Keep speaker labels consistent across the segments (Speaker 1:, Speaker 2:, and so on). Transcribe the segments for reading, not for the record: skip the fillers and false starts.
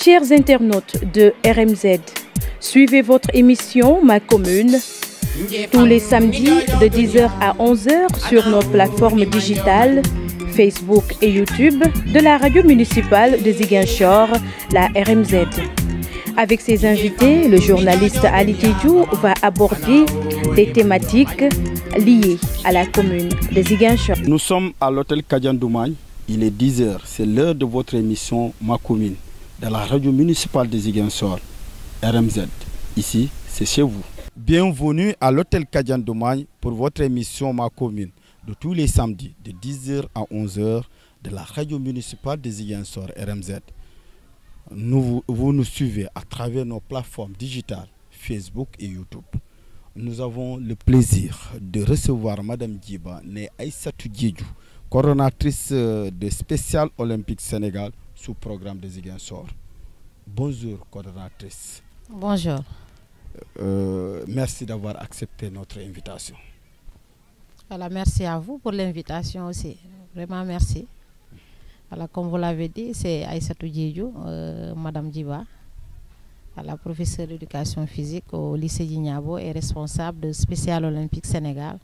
Speaker 1: Chers internautes de RMZ, suivez votre émission Ma Commune tous les samedis de 10h à 11h sur nos plateformes digitales Facebook et YouTube de la radio municipale de Ziguinchor, la RMZ. Avec ses invités, le journaliste Ali Diédhiou va aborder des thématiques liées à la commune de Ziguinchor.
Speaker 2: Nous sommes à l'hôtel Kadian Doumagne, il est 10h, c'est l'heure de votre émission Ma Commune de la radio municipale de Ziguinchor, RMZ. Ici, c'est chez vous. Bienvenue à l'hôtel Kadian Doumagne pour votre émission Ma Commune de tous les samedis de 10h à 11h de la radio municipale de Ziguinchor, RMZ. Vous nous suivez à travers nos plateformes digitales Facebook et YouTube. Nous avons le plaisir de recevoir Madame Djiba, née Aïssatou Diédhiou, coordonnatrice de Spécial Olympique Sénégal sous programme de Ziguinchor. Bonjour coordonnatrice.
Speaker 3: Bonjour.
Speaker 2: Merci d'avoir accepté notre invitation.
Speaker 3: Voilà, merci à vous pour l'invitation aussi. Vraiment merci. Voilà, comme vous l'avez dit, c'est Aïssatou Diédhiou, Madame Djiba, la professeure d'éducation physique au lycée Djignabo et responsable de Spécial Olympique Sénégal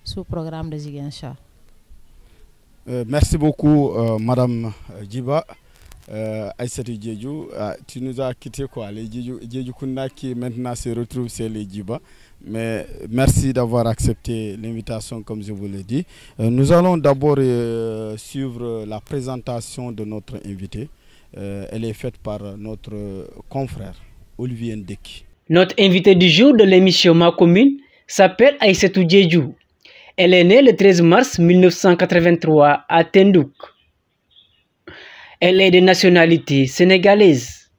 Speaker 3: sous programme de Ziguinchor.
Speaker 2: Merci beaucoup, Madame Djiba. Aïssatou Diédhiou, tu nous as quitté quoi? Les Diédhiou Kounda qui maintenant se retrouvent chez les Djiba. Mais merci d'avoir accepté l'invitation, comme je vous l'ai dit. Nous allons d'abord suivre la présentation de notre invité. Elle est faite par notre confrère Olivier Ndeki.
Speaker 4: Notre invité du jour de l'émission Ma Commune s'appelle Aïssatou Diédhiou. Elle est née le 13 mars 1983 à Tendouk. Elle est de nationalité sénégalaise.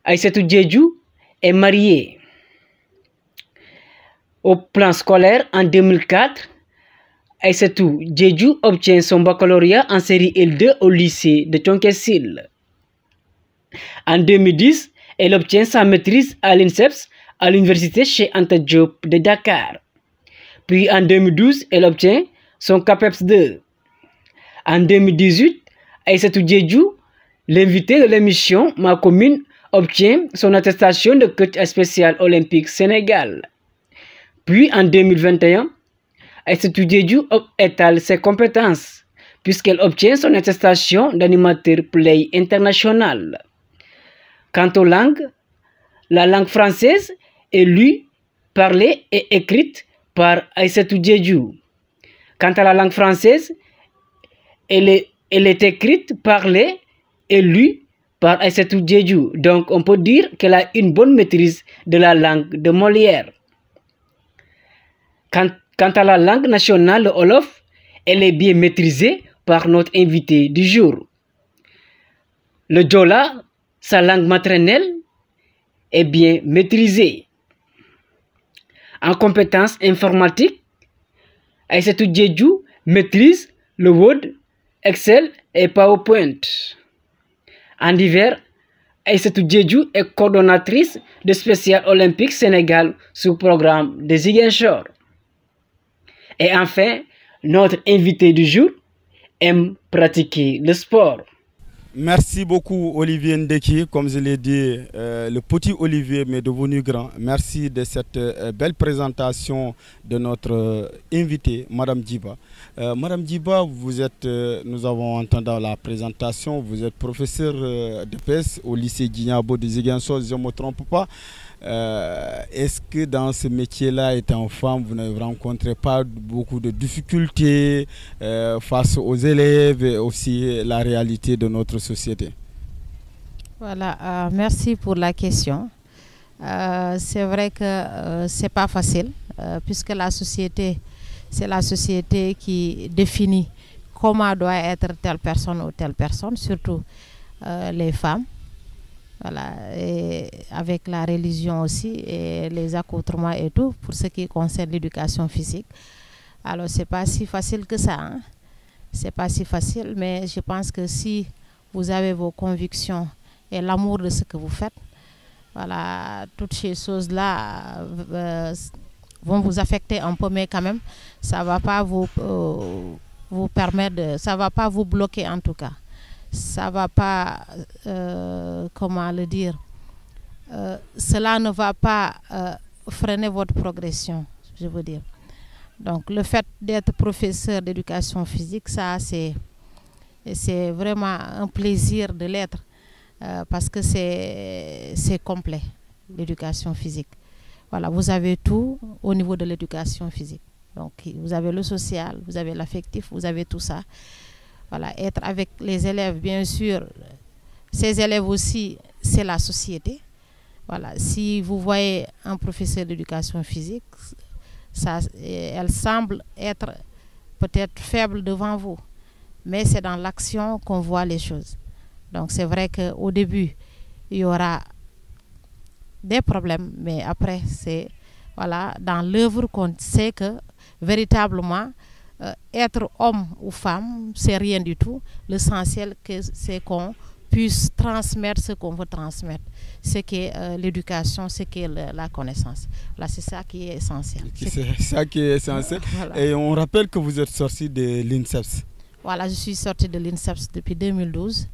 Speaker 4: Aïssatou Diédhiou est mariée. Au plan scolaire, en 2004, Aïssatou Diédhiou obtient son baccalauréat en série L2 au lycée de Thionck-Essyl. En 2010, elle obtient sa maîtrise à l'INSEPS à l'université Cheikh Anta Diop de Dakar. Puis en 2012, elle obtient son CAPEPS 2. En 2018, Aïssatou Diédhiou, l'invité de l'émission Ma Commune, obtient son attestation de coach spécial olympique Sénégal. Puis en 2021, Aïssatou Diédhiou étale ses compétences puisqu'elle obtient son attestation d'animateur Play international. Quant aux langues, la langue française est lue, parlée et écrite par Aïssatou Diédhiou. Quant à la langue française, elle est écrite, parlée et lue par Aïssatou Diédhiou. Donc on peut dire qu'elle a une bonne maîtrise de la langue de Molière. Quant à la langue nationale, le Wolof, elle est bien maîtrisée par notre invité du jour. Le Djola, sa langue maternelle, est bien maîtrisée. En compétences informatiques, Aïssatou Diédhiou maîtrise le Word, Excel et PowerPoint. En hiver, Aïssatou Diédhiou est coordonnatrice de Spécial Olympique Sénégal sous programme de Ziguinchor. Et enfin, notre invité du jour aime pratiquer le sport.
Speaker 2: Merci beaucoup Olivier Ndeki, comme je l'ai dit, le petit Olivier mais devenu grand. Merci de cette belle présentation de notre invité, Madame Djiba. Madame Djiba, vous êtes, nous avons entendu la présentation, vous êtes professeur de PS au lycée Djignabo de Ziguinchor, si je ne me trompe pas. Est-ce que dans ce métier-là, étant femme, vous ne rencontrez pas beaucoup de difficultés face aux élèves et aussi la réalité de notre société?
Speaker 3: Voilà, merci pour la question. C'est vrai que c'est pas facile puisque la société, c'est la société qui définit comment doit être telle personne ou telle personne, surtout les femmes. Voilà, et avec la religion aussi et les accoutrements et tout pour ce qui concerne l'éducation physique. Alors c'est pas si facile que ça, hein? C'est pas si facile, mais je pense que si vous avez vos convictions et l'amour de ce que vous faites, voilà, toutes ces choses-là vont vous affecter un peu, mais quand même, ça va pas vous permettre, ça va pas vous bloquer en tout cas. ça va pas, comment le dire, cela ne va pas freiner votre progression, je veux dire. Donc le fait d'être professeur d'éducation physique, ça c'est vraiment un plaisir de l'être, parce que c'est complet, l'éducation physique. Voilà, vous avez tout au niveau de l'éducation physique. Donc vous avez le social, vous avez l'affectif, vous avez tout ça. Voilà, être avec les élèves, bien sûr, ces élèves aussi, c'est la société. Voilà, si vous voyez un professeur d'éducation physique, elle semble être peut-être faible devant vous, mais c'est dans l'action qu'on voit les choses. Donc c'est vrai qu'au début, il y aura des problèmes, mais après, c'est voilà, dans l'œuvre qu'on sait que véritablement, être homme ou femme, c'est rien du tout. L'essentiel, c'est qu'on puisse transmettre ce qu'on veut transmettre, ce qui est l'éducation, ce qui est la connaissance. Là, c'est ça qui est essentiel.
Speaker 2: C'est ça qui est essentiel. Voilà. Et on rappelle que vous êtes sorti de l'INSEPS.
Speaker 3: Voilà, je suis sortie de l'INSEPS depuis 2012.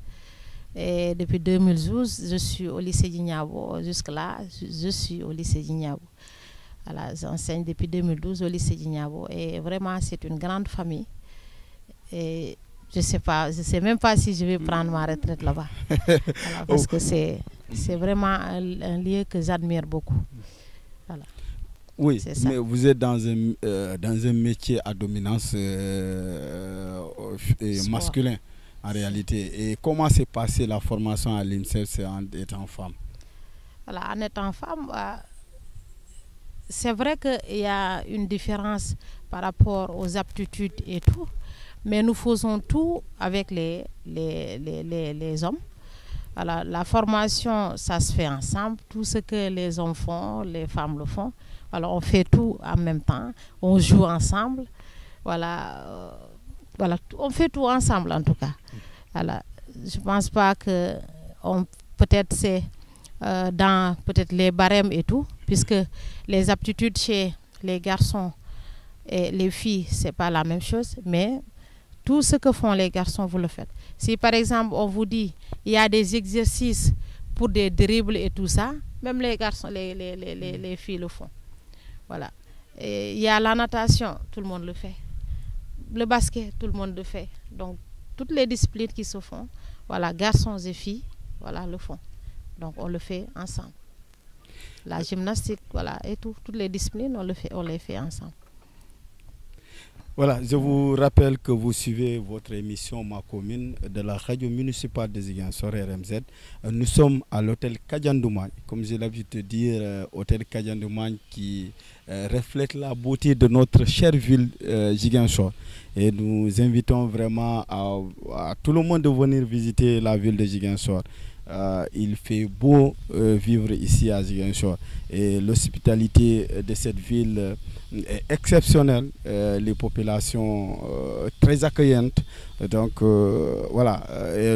Speaker 3: Et depuis 2012, je suis au lycée Djignabo. Jusque-là, je suis au lycée Djignabo. Voilà, j'enseigne depuis 2012 au lycée Djignabo. Et vraiment, c'est une grande famille. Et je sais même pas si je vais prendre ma retraite là-bas. Voilà, parce que c'est vraiment un lieu que j'admire beaucoup. Voilà.
Speaker 2: Oui, mais vous êtes dans un métier à dominance masculin en réalité. Et comment s'est passée la formation à l'INSEPS en étant femme?
Speaker 3: Voilà, en étant femme, c'est vrai qu'il y a une différence par rapport aux aptitudes et tout. Mais nous faisons tout avec les hommes. Alors, la formation, ça se fait ensemble. Tout ce que les hommes font, les femmes le font. Alors, on fait tout en même temps. On joue ensemble. Voilà, on fait tout ensemble en tout cas. Alors, je ne pense pas que peut-être c'est dans peut-être les barèmes et tout, puisque les aptitudes chez les garçons et les filles, ce n'est pas la même chose, mais tout ce que font les garçons, vous le faites. Si par exemple, on vous dit, il y a des exercices pour des dribbles et tout ça, même les garçons, les filles le font. Voilà. Et il y a la natation, tout le monde le fait. Le basket, tout le monde le fait. Donc, toutes les disciplines qui se font, voilà, garçons et filles, voilà, le font. Donc, on le fait ensemble. La gymnastique, voilà, et tout, toutes les disciplines, on les fait ensemble.
Speaker 2: Voilà, je vous rappelle que vous suivez votre émission Ma Commune de la radio municipale de Ziguinchor RMZ. Nous sommes à l'hôtel Kadiandoumagne, comme j'ai l'habitude de dire, hôtel Kadiandoumagne qui reflète la beauté de notre chère ville Ziguinchor. Et nous invitons vraiment à tout le monde de venir visiter la ville de Ziguinchor. Il fait beau vivre ici à Ziguinchor et l'hospitalité de cette ville est exceptionnelle, les populations très accueillantes. Donc voilà,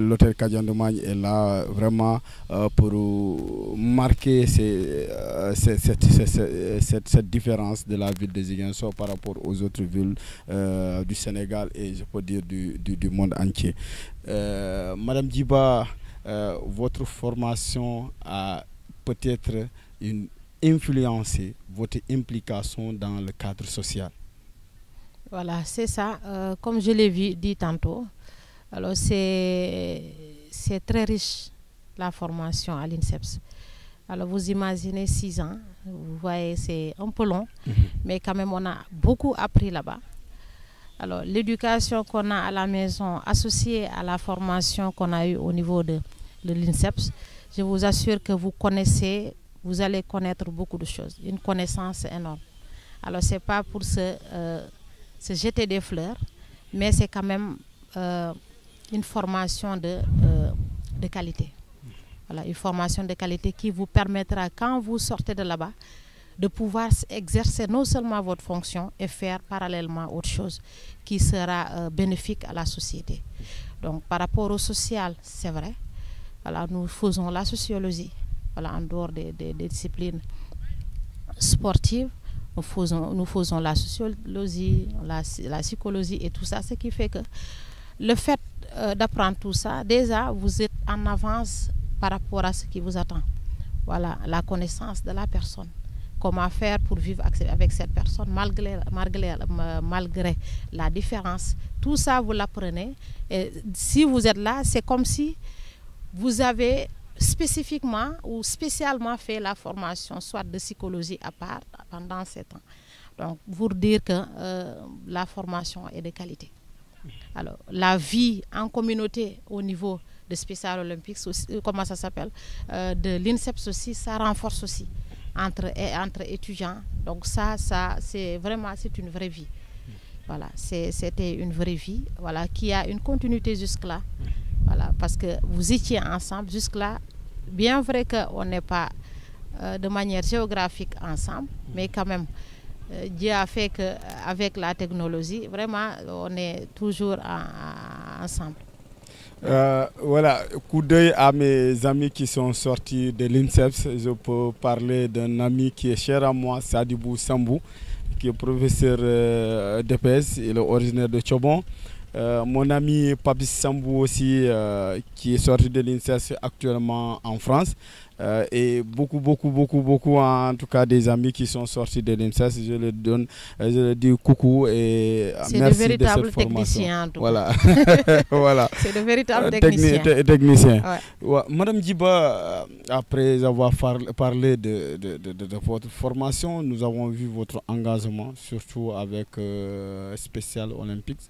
Speaker 2: l'hôtel Kadiandoumagne est là vraiment pour marquer cette différence de la ville de Ziguinchor par rapport aux autres villes du Sénégal et je peux dire du monde entier. Madame Djiba, votre formation a peut-être influencé votre implication dans le cadre social.
Speaker 3: Voilà, c'est ça. Comme je l'ai dit tantôt, alors c'est très riche la formation à l'INSEPS. Alors vous imaginez 6 ans, vous voyez c'est un peu long, mais quand même on a beaucoup appris là-bas. Alors l'éducation qu'on a à la maison associée à la formation qu'on a eue au niveau de l'INSEPS, je vous assure que vous allez connaître beaucoup de choses, une connaissance énorme. Alors c'est pas pour se jeter des fleurs, mais c'est quand même une formation de qualité. Voilà, une formation de qualité qui vous permettra, quand vous sortez de là-bas, de pouvoir exercer non seulement votre fonction et faire parallèlement autre chose qui sera bénéfique à la société. Donc par rapport au social, c'est vrai. Voilà, nous faisons la sociologie, voilà, en dehors des disciplines sportives. Nous faisons la sociologie, la psychologie et tout ça, ce qui fait que le fait d'apprendre tout ça, déjà, vous êtes en avance par rapport à ce qui vous attend. Voilà, la connaissance de la personne. Comment faire pour vivre avec cette personne malgré la différence. Tout ça, vous l'apprenez. Et si vous êtes là, c'est comme si vous avez spécifiquement ou spécialement fait la formation, soit de psychologie à part, pendant 7 ans. Donc, pour dire que la formation est de qualité. Alors, la vie en communauté au niveau de Special Olympics, comment ça s'appelle, de l'INSEPS aussi, ça renforce aussi entre étudiants. Donc ça c'est vraiment, c'est une vraie vie. Voilà, c'était une vraie vie, voilà, qui a une continuité jusque-là. Voilà, parce que vous étiez ensemble jusque-là. Bien vrai qu'on n'est pas de manière géographique ensemble, mais quand même, Dieu a fait qu'avec la technologie, vraiment, on est toujours ensemble.
Speaker 2: Voilà, coup d'œil à mes amis qui sont sortis de l'INSEPS. Je peux parler d'un ami qui est cher à moi, Sadibou Sambou, qui est professeur d'EPS, il est originaire de Tchobon. Mon ami Papi Sambou aussi, qui est sorti de l'INSEPS actuellement en France. Et beaucoup, en tout cas des amis qui sont sortis de l'INSEPS, je leur dis coucou et merci de cette formation. Voilà. Voilà.
Speaker 3: C'est de véritables techniciens.
Speaker 2: Ouais. Madame Djiba, après avoir parlé de votre formation, nous avons vu votre engagement, surtout avec Special Olympics.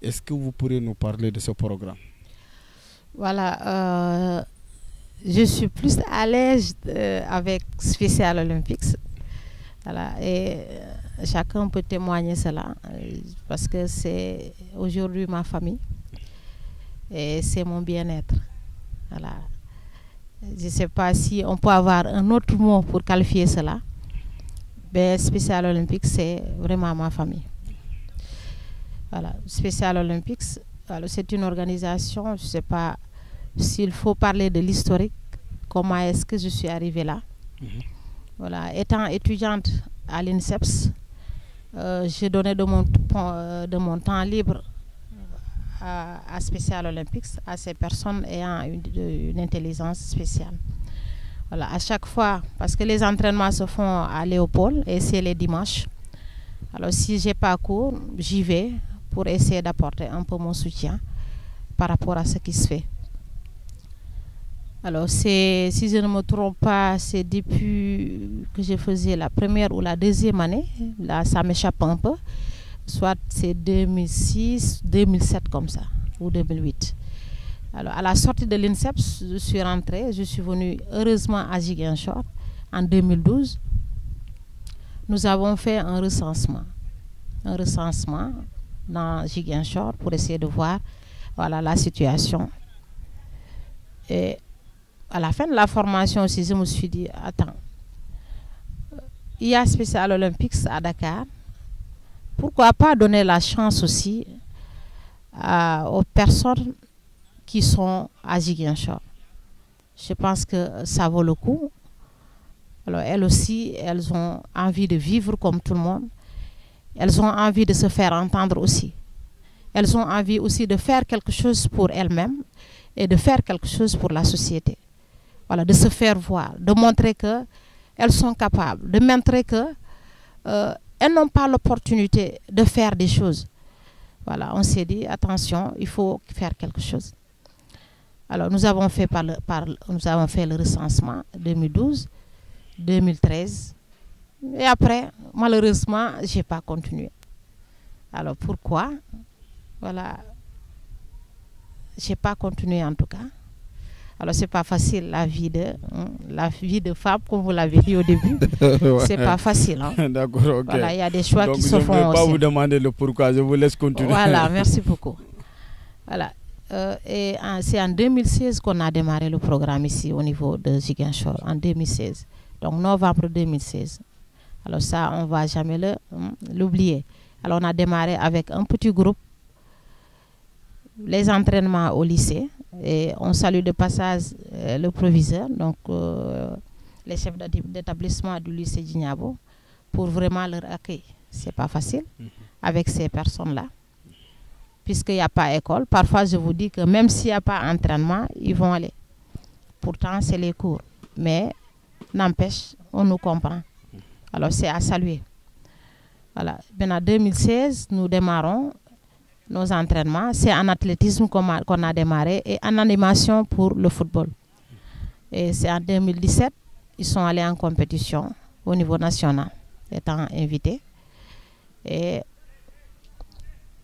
Speaker 2: Est-ce que vous pourrez nous parler de ce programme?
Speaker 3: Voilà. Je suis plus à l'aise avec Special Olympics. Voilà, et chacun peut témoigner cela parce que c'est aujourd'hui ma famille et c'est mon bien-être. Voilà. Je ne sais pas si on peut avoir un autre mot pour qualifier cela, mais Special Olympics, c'est vraiment ma famille. Voilà, Special Olympics, c'est une organisation, je ne sais pas s'il faut parler de l'historique, comment est-ce que je suis arrivée là. Voilà, étant étudiante à l'INSEPS, j'ai donné de mon temps libre à Special Olympics, à ces personnes ayant une intelligence spéciale. Voilà, à chaque fois, parce que les entraînements se font à Léopold et c'est les dimanches. Alors si j'ai pas cours, j'y vais pour essayer d'apporter un peu mon soutien par rapport à ce qui se fait. Alors, si je ne me trompe pas, c'est depuis que je faisais la première ou la deuxième année. Là, ça m'échappe un peu. Soit c'est 2006, 2007 comme ça, ou 2008. Alors, à la sortie de l'INSEPS, je suis rentrée. Je suis venue heureusement à Ziguinchor en 2012. Nous avons fait un recensement dans Ziguinchor pour essayer de voir, voilà, la situation. Et à la fin de la formation aussi, je me suis dit, attends, il y a Special Olympics à Dakar, pourquoi pas donner la chance aussi aux personnes qui sont à Ziguinchor. Je pense que ça vaut le coup. Alors elles aussi, elles ont envie de vivre comme tout le monde. Elles ont envie de se faire entendre aussi. Elles ont envie aussi de faire quelque chose pour elles-mêmes et de faire quelque chose pour la société. Voilà, de se faire voir, de montrer qu'elles sont capables, de montrer qu'elles n'ont pas l'opportunité de faire des choses. Voilà, on s'est dit, attention, il faut faire quelque chose. Alors, nous avons fait le recensement 2012, 2013. Et après, malheureusement, je n'ai pas continué. Alors, pourquoi? Voilà, je n'ai pas continué en tout cas. Alors, c'est pas facile, la vie de femme, comme vous l'avez dit au début. Ouais. C'est pas facile. Hein.
Speaker 2: D'accord, ok.
Speaker 3: Voilà, il y a des choix qui se font.
Speaker 2: Je ne vais pas vous demander le pourquoi, je vous laisse continuer.
Speaker 3: Voilà, merci beaucoup. Voilà. Et c'est en 2016 qu'on a démarré le programme ici au niveau de Ziguinchor, en 2016. Donc, novembre 2016. Alors ça, on ne va jamais l'oublier. Alors, on a démarré avec un petit groupe, les entraînements au lycée. Et on salue de passage le proviseur, donc les chefs d'établissement du lycée Djignabo, pour vraiment leur accueil. C'est pas facile avec ces personnes-là. puisqu'il n'y a pas école. Parfois, je vous dis que même s'il n'y a pas entraînement, ils vont aller. Pourtant, c'est les cours. Mais, n'empêche, on nous comprend. Alors, c'est à saluer. Voilà. En 2016, nous démarrons nos entraînements. C'est en athlétisme qu'on a démarré et en animation pour le football. Et c'est en 2017, ils sont allés en compétition au niveau national, étant invités. Et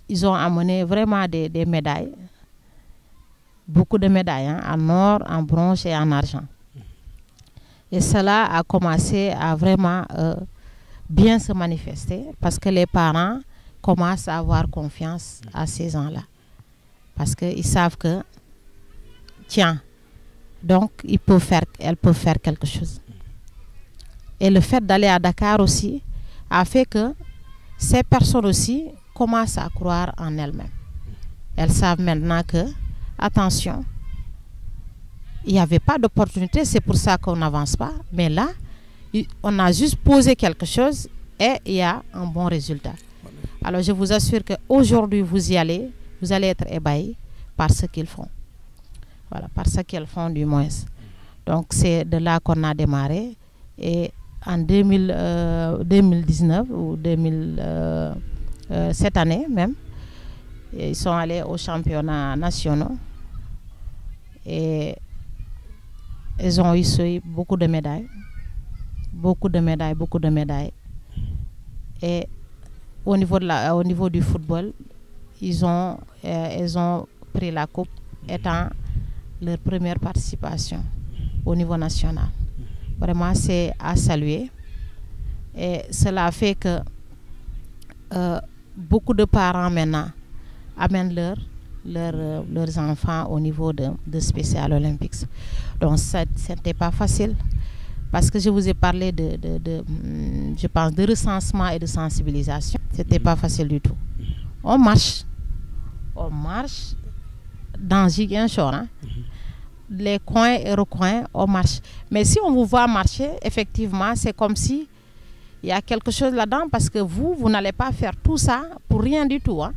Speaker 3: ils ont amené vraiment des médailles. Beaucoup de médailles, hein, en or, en bronze et en argent. Et cela a commencé à vraiment bien se manifester parce que les parents commencent à avoir confiance à ces gens-là. Parce qu'ils savent que, tiens, donc elles peuvent faire quelque chose. Et le fait d'aller à Dakar aussi a fait que ces personnes aussi commencent à croire en elles-mêmes. Elles savent maintenant que, attention, il n'y avait pas d'opportunité, c'est pour ça qu'on n'avance pas. Mais là, on a juste posé quelque chose et il y a un bon résultat. Alors je vous assure qu'aujourd'hui, vous y allez, vous allez être ébahis par ce qu'ils font. Voilà, par ce qu'ils font du moins. Donc c'est de là qu'on a démarré. Et en 2019 ou cette année même, ils sont allés aux championnats nationaux et ils ont eu beaucoup de médailles. Beaucoup de médailles, beaucoup de médailles. Et au niveau du football, ils ont pris la coupe étant leur première participation au niveau national. Vraiment, c'est à saluer. Et cela fait que beaucoup de parents maintenant amènent leurs enfants au niveau de Special Olympics. Donc, ce n'était pas facile. Parce que je vous ai parlé je pense, de recensement et de sensibilisation. Ce n'était pas facile du tout. On marche dans Ziguinchor, hein. Les coins et recoins, on marche. Mais si on vous voit marcher, effectivement, c'est comme si il y a quelque chose là-dedans parce que vous n'allez pas faire tout ça pour rien du tout. Hein.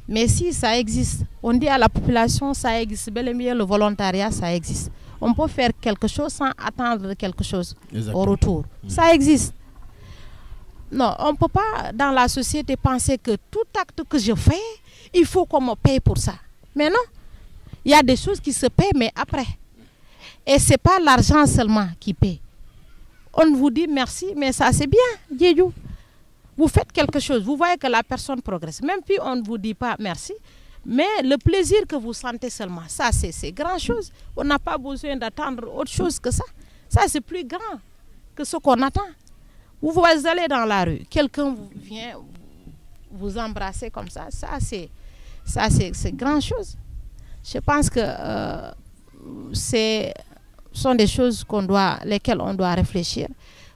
Speaker 3: Mais si ça existe, on dit à la population, ça existe bel et bien, le volontariat, ça existe. On peut faire quelque chose sans attendre quelque chose au retour. Ça existe. Non, on ne peut pas dans la société penser que tout acte que je fais, il faut qu'on me paye pour ça. Mais non, il y a des choses qui se paient, mais après. Et ce n'est pas l'argent seulement qui paye. On vous dit merci, mais ça c'est bien, Diédiou. Vous faites quelque chose, vous voyez que la personne progresse. Même si on ne vous dit pas merci, mais le plaisir que vous sentez seulement, ça c'est grand chose. On n'a pas besoin d'attendre autre chose que ça. Ça c'est plus grand que ce qu'on attend. Vous allez dans la rue, quelqu'un vient vous embrasser comme ça, c'est grand chose. Je pense que ce sont des choses lesquelles on doit réfléchir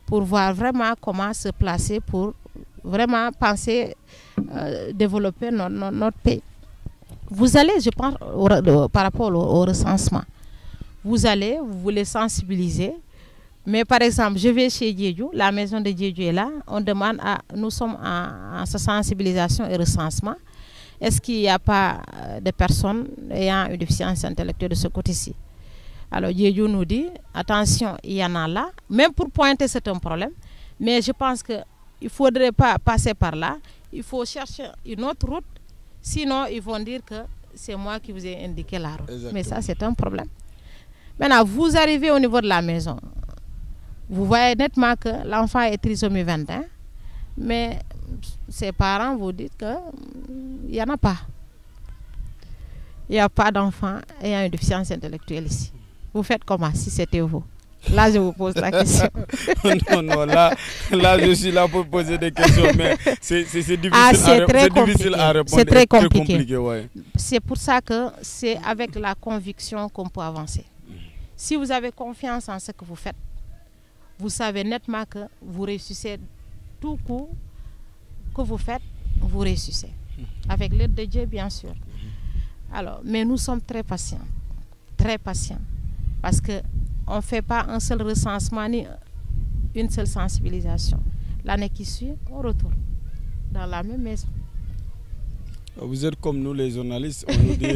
Speaker 3: pour voir vraiment comment se placer pour vraiment penser développer notre pays. Vous allez, je pense, par rapport au recensement, vous voulez sensibiliser. Mais par exemple, je vais chez Diédiou, la maison de Diédiou est là, nous sommes en sensibilisation et recensement. Est-ce qu'il n'y a pas de personnes ayant une déficience intellectuelle de ce côté-ci? Alors Diédiou nous dit, attention, il y en a là, même pour pointer c'est un problème, mais je pense qu'il ne faudrait pas passer par là, il faut chercher une autre route, sinon ils vont dire que c'est moi qui vous ai indiqué la route. Exactement. Mais ça c'est un problème. Maintenant, vous arrivez au niveau de la maison, vous voyez nettement que l'enfant est trisomie 21, mais ses parents vous disent qu'il n'y en a pas. Il n'y a pas d'enfant ayant une déficience intellectuelle ici. Vous faites comment si c'était vous? Là, je vous pose la question.
Speaker 2: non, là, je suis là pour poser des questions, mais c'est difficile, difficile à répondre.
Speaker 3: C'est très compliqué.
Speaker 2: Ouais.
Speaker 3: C'est pour ça que c'est avec la conviction qu'on peut avancer. Si vous avez confiance en ce que vous faites, vous savez nettement que vous réussissez tout coup que vous faites, vous réussissez. Avec l'aide de Dieu, bien sûr. Alors, mais nous sommes très patients, parce qu'on ne fait pas un seul recensement ni une seule sensibilisation. L'année qui suit, on retourne dans la même maison.
Speaker 2: Vous êtes comme nous les journalistes, on nous dit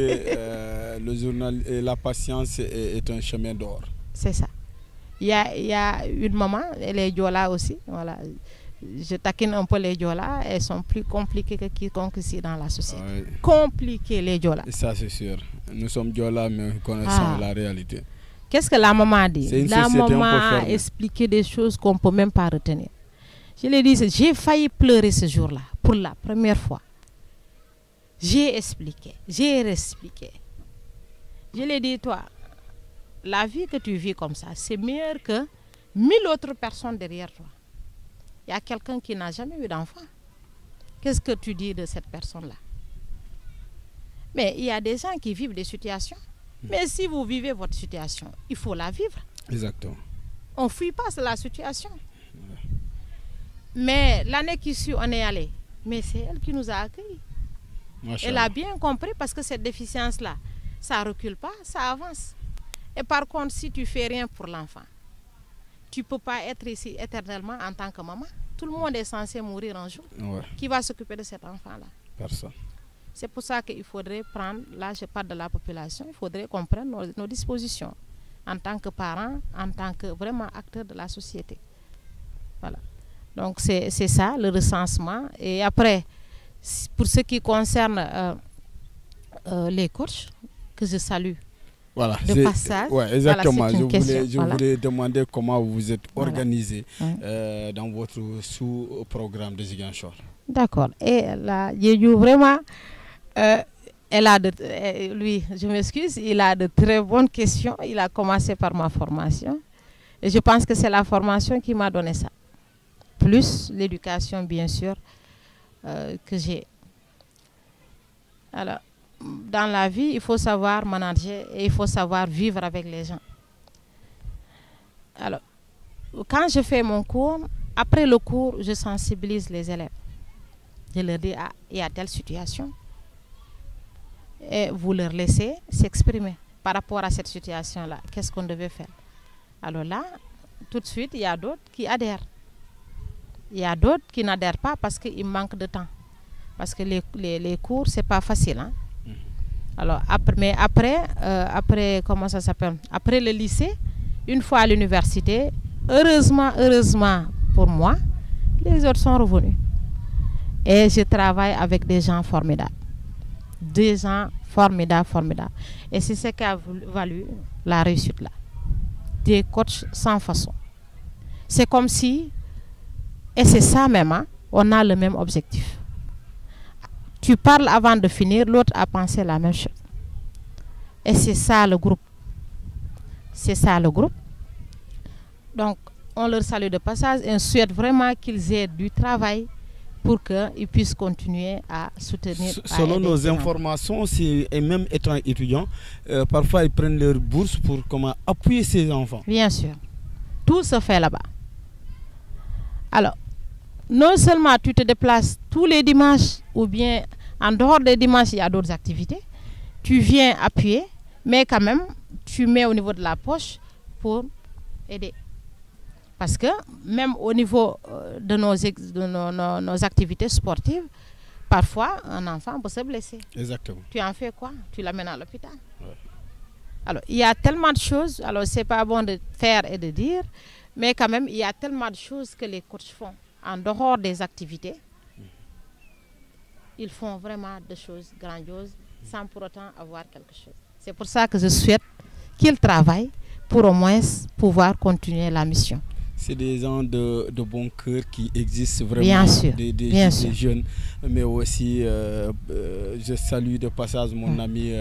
Speaker 2: la patience est un chemin d'or.
Speaker 3: C'est ça. Il y a une maman, les Diola aussi, voilà. Je taquine un peu les Diola, elles sont plus compliquées que quiconque ici dans la société. Oui. Compliquées les Diola.
Speaker 2: Ça c'est sûr. Nous sommes Diola mais nous connaissons la réalité.
Speaker 3: Qu'est-ce que la maman dit? La maman a expliqué des choses qu'on ne peut même pas retenir. Je lui ai dit, j'ai failli pleurer ce jour-là, pour la première fois. J'ai expliqué, j'ai réexpliqué. Je lui ai dit, toi, la vie que tu vis comme ça, c'est meilleur que 1000 autres personnes derrière toi. Il y a quelqu'un qui n'a jamais eu d'enfant. Qu'est-ce que tu dis de cette personne-là? Mais il y a des gens qui vivent des situations. Mais si vous vivez votre situation, il faut la vivre.
Speaker 2: Exactement.
Speaker 3: On ne fuit pas la situation. Mais l'année qui suit, on est allé. Mais c'est elle qui nous a accueillis. Elle a bien compris parce que cette déficience-là, ça ne recule pas, ça avance. Et par contre, si tu ne fais rien pour l'enfant, tu ne peux pas être ici éternellement en tant que maman. Tout le monde est censé mourir un jour. Ouais. Qui va s'occuper de cet enfant-là?
Speaker 2: Personne.
Speaker 3: C'est pour ça qu'il faudrait prendre, là je parle de la population, il faudrait qu'on prenne nos dispositions en tant que parents, en tant que vraiment acteurs de la société. Voilà. Donc c'est ça, le recensement. Et après, pour ce qui concerne les coachs, que je salue.
Speaker 2: Voilà,
Speaker 3: de passage.
Speaker 2: Ouais, exactement. Voilà, je voulais demander comment vous vous êtes organisé dans votre sous-programme de Ziguinchor.
Speaker 3: D'accord. Et là, vraiment, lui, je m'excuse, il a de très bonnes questions. Il a commencé par ma formation. Et je pense que c'est la formation qui m'a donné ça. Plus l'éducation, bien sûr, que j'ai. Alors, dans la vie, il faut savoir manager et il faut savoir vivre avec les gens. Alors, quand je fais mon cours, après le cours, je sensibilise les élèves. Je leur dis, ah, il y a telle situation. Et vous leur laissez s'exprimer par rapport à cette situation-là. Qu'est-ce qu'on devait faire? Alors là, tout de suite, il y a d'autres qui adhèrent. Il y a d'autres qui n'adhèrent pas parce qu'il manque de temps. Parce que les cours, ce n'est pas facile. Hein? Alors, après, comment ça s'appelle? Après le lycée, une fois à l'université, heureusement pour moi, les autres sont revenus. Et je travaille avec des gens formidables. Des gens formidables. Et c'est ce qui a valu la réussite là. Des coachs sans façon. C'est comme si, et c'est ça même, hein, on a le même objectif. Tu parles avant de finir, l'autre a pensé la même chose. Et c'est ça le groupe. C'est ça le groupe. Donc, on leur salue de passage et on souhaite vraiment qu'ils aient du travail pour qu'ils puissent continuer à soutenir.
Speaker 2: Selon nos informations, et même étant étudiants, parfois ils prennent leur bourse pour appuyer ces enfants.
Speaker 3: Bien sûr. Tout se fait là-bas. Alors, non seulement tu te déplaces tous les dimanches ou bien en dehors des dimanches, il y a d'autres activités. Tu viens appuyer, mais quand même, tu mets au niveau de la poche pour aider. Parce que même au niveau de nos activités sportives, parfois un enfant peut se blesser.
Speaker 2: Exactement.
Speaker 3: Tu en fais quoi? Tu l'amènes à l'hôpital. Ouais. Alors, il y a tellement de choses. Alors, ce n'est pas bon de faire et de dire, mais quand même, il y a tellement de choses que les coachs font en dehors des activités. Ils font vraiment des choses grandioses sans pour autant avoir quelque chose. C'est pour ça que je souhaite qu'ils travaillent pour au moins pouvoir continuer la mission.
Speaker 2: C'est des gens de bon cœur qui existent vraiment,
Speaker 3: bien sûr,
Speaker 2: des jeunes, mais aussi je salue de passage mon ami